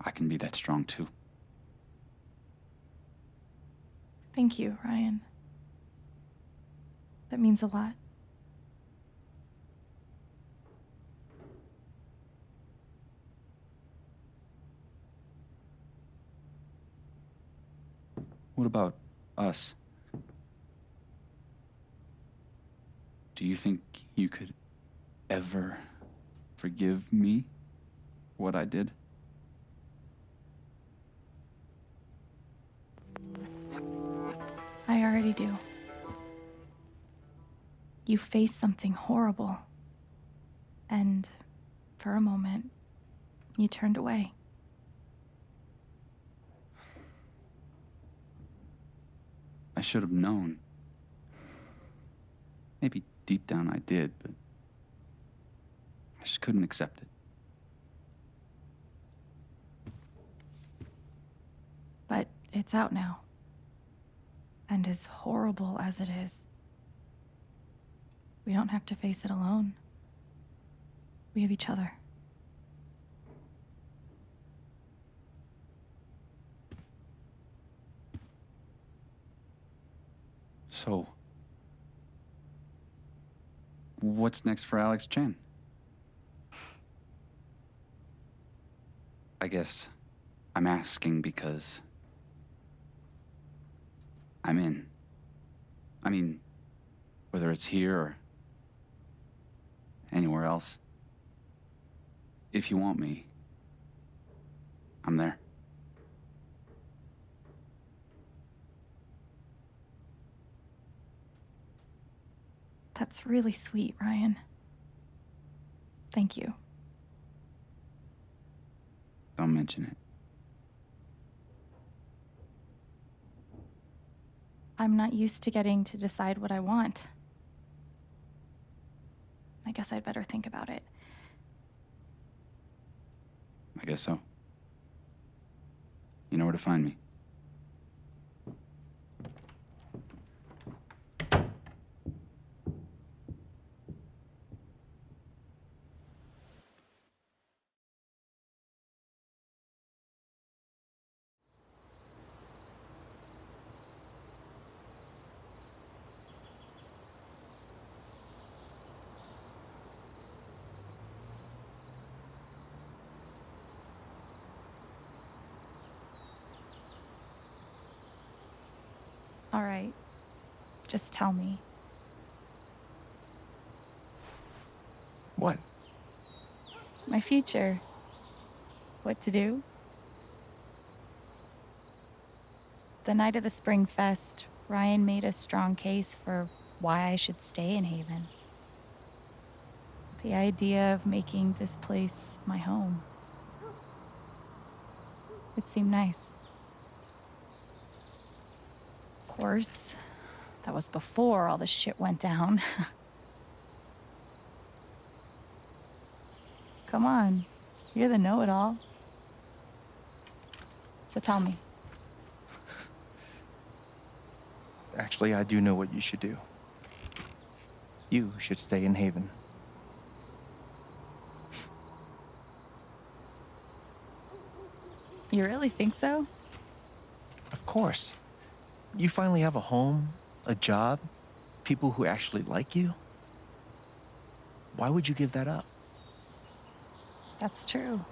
I can be that strong too. Thank you, Ryan. That means a lot. What about us? Do you think you could ever forgive me for what I did? I already do. You faced something horrible. And for a moment, you turned away. I should have known. Maybe deep down I did, but I just couldn't accept it. But it's out now. And as horrible as it is, we don't have to face it alone. We have each other. So, what's next for Alex Chen? I guess I'm asking because I'm in. I mean, whether it's here or anywhere else, if you want me, I'm there. That's really sweet, Ryan. Thank you. Don't mention it. I'm not used to getting to decide what I want. I guess I'd better think about it. I guess so. You know where to find me. All right. Just tell me. What? My future. What to do? The night of the Spring Fest, Ryan made a strong case for why I should stay in Haven. The idea of making this place my home. It seemed nice. Of course, that was before all the shit went down. Come on, you're the know-it-all. So tell me. Actually, I do know what you should do. You should stay in Haven. You really think so? Of course. You finally have a home, a job, people who actually like you. Why would you give that up? That's true.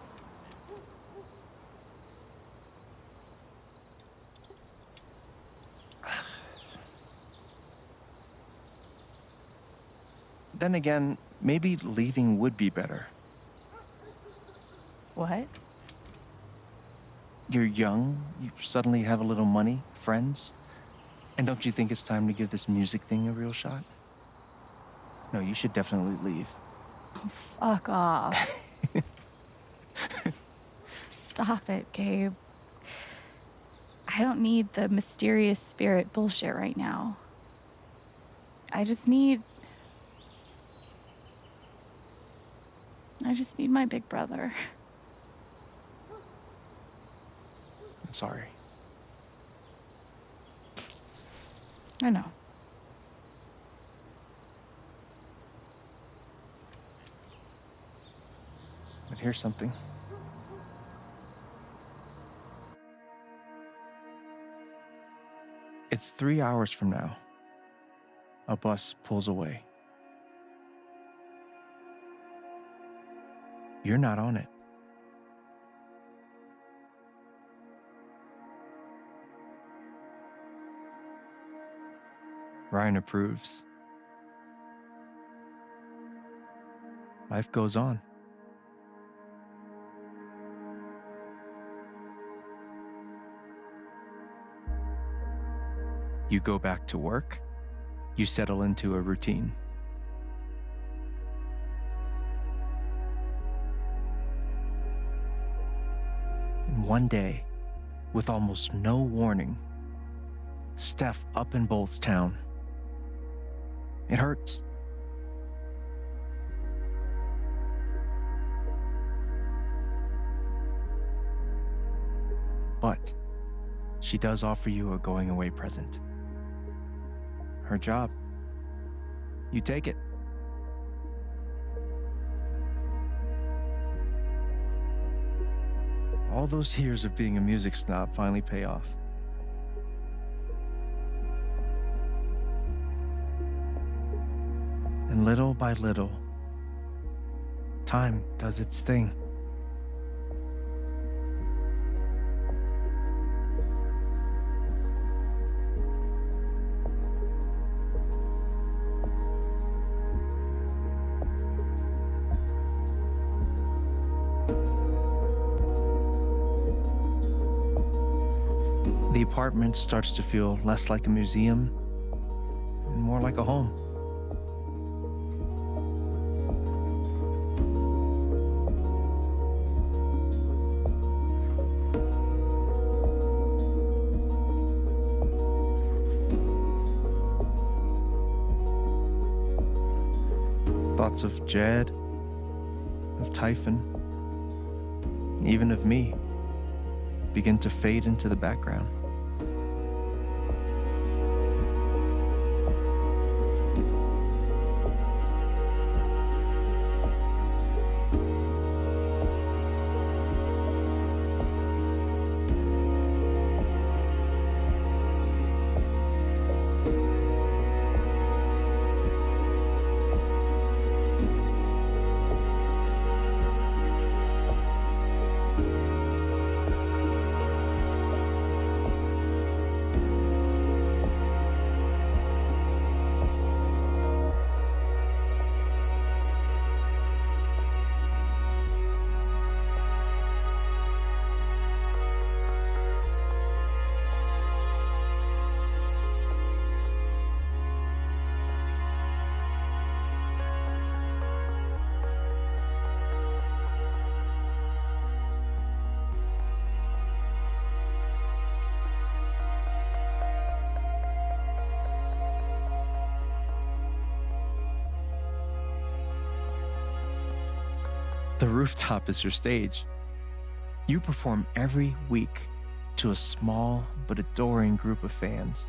Then again, maybe leaving would be better. What? You're young, you suddenly have a little money, friends. And don't you think it's time to give this music thing a real shot? No, you should definitely leave. Oh, fuck off. Stop it, Gabe. I don't need the mysterious spirit bullshit right now. I just need my big brother. I'm sorry. I know. But here's something. It's 3 hours from now. A bus pulls away. You're not on it. Ryan approves. Life goes on. You go back to work. You settle into a routine. And one day, with almost no warning, Steph up and bolts town. It hurts. But she does offer you a going away present. her job. You take it. All those years of being a music snob finally pay off. And little by little, time does its thing. The apartment starts to feel less like a museum and more like a home. Thoughts of Jed, of Typhon, even of me, begin to fade into the background. The rooftop is your stage. You perform every week to a small but adoring group of fans.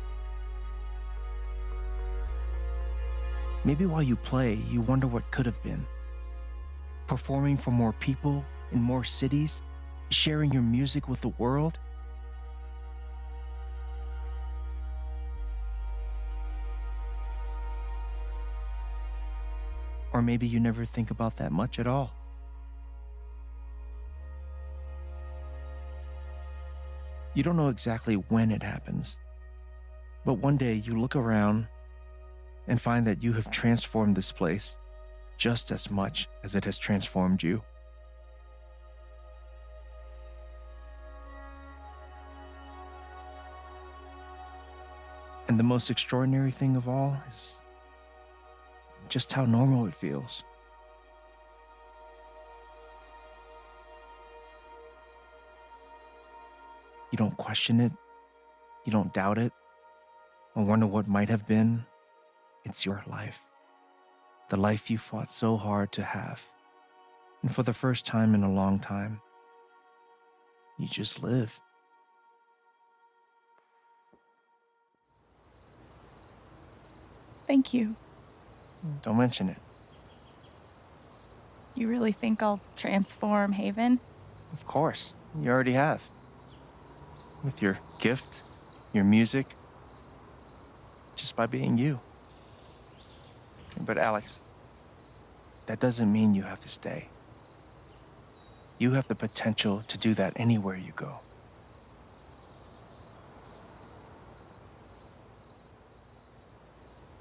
Maybe while you play, you wonder what could have been. Performing for more people in more cities, sharing your music with the world. Or maybe you never think about that much at all. You don't know exactly when it happens, but one day you look around and find that you have transformed this place just as much as it has transformed you. And the most extraordinary thing of all is just how normal it feels. You don't question it, you don't doubt it, or wonder what might have been. It's your life, the life you fought so hard to have. And for the first time in a long time, you just live. Thank you. Don't mention it. You really think I'll transform Haven? Of course, you already have. With your gift, your music, just by being you. But Alex, that doesn't mean you have to stay. You have the potential to do that anywhere you go.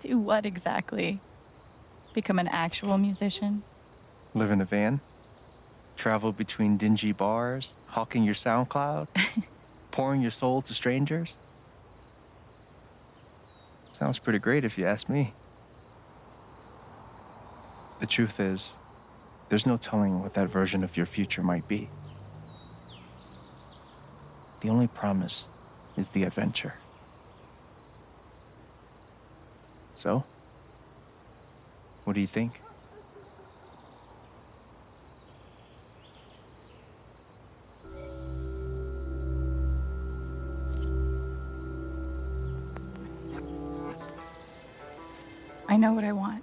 Do what exactly? Become an actual musician? Live in a van? Travel between dingy bars, hawking your SoundCloud? Pouring your soul to strangers? Sounds pretty great if you ask me. The truth is, there's no telling what that version of your future might be. The only promise is the adventure. So, what do you think? know what I want.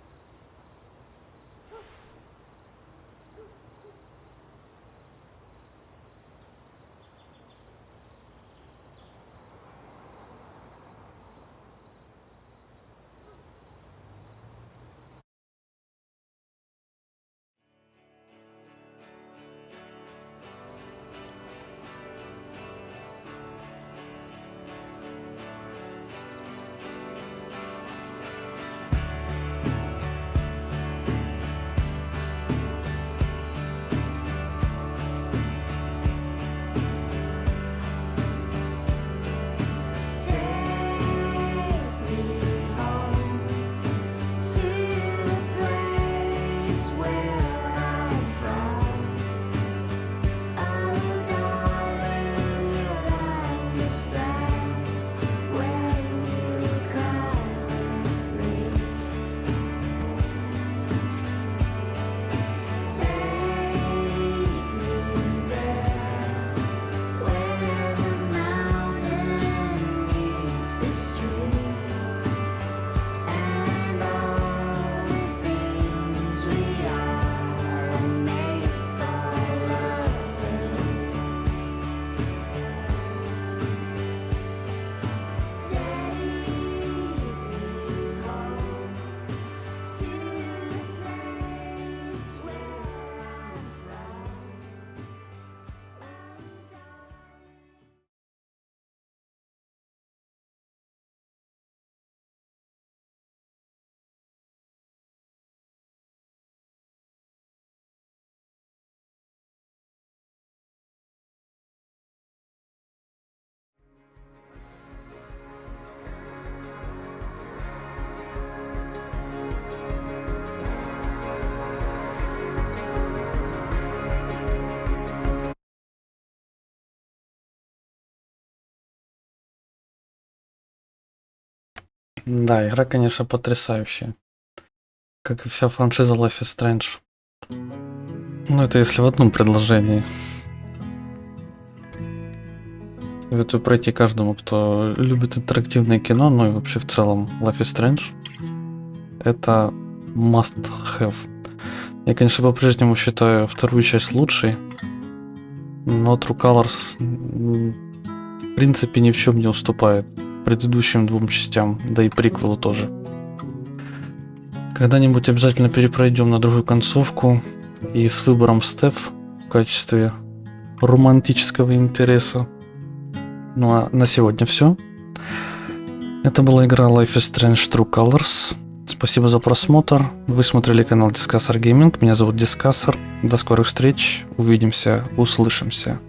Да, игра, конечно, потрясающая. Как и вся франшиза Life is Strange. Ну, это если в одном предложении. Советую пройти каждому, кто любит интерактивное кино, ну и вообще в целом Life is Strange. Это must have. Я, конечно, по-прежнему считаю вторую часть лучшей, но True Colors в принципе ни в чем не уступает предыдущим двум частям, да и приквелу тоже. Когда-нибудь обязательно перепройдем на другую концовку и с выбором Стеф в качестве романтического интереса. Ну а на сегодня все. Это была игра Life is Strange True Colors. Спасибо за просмотр. Вы смотрели канал Discussor Gaming. Меня зовут Discussor. До скорых встреч. Увидимся, услышимся.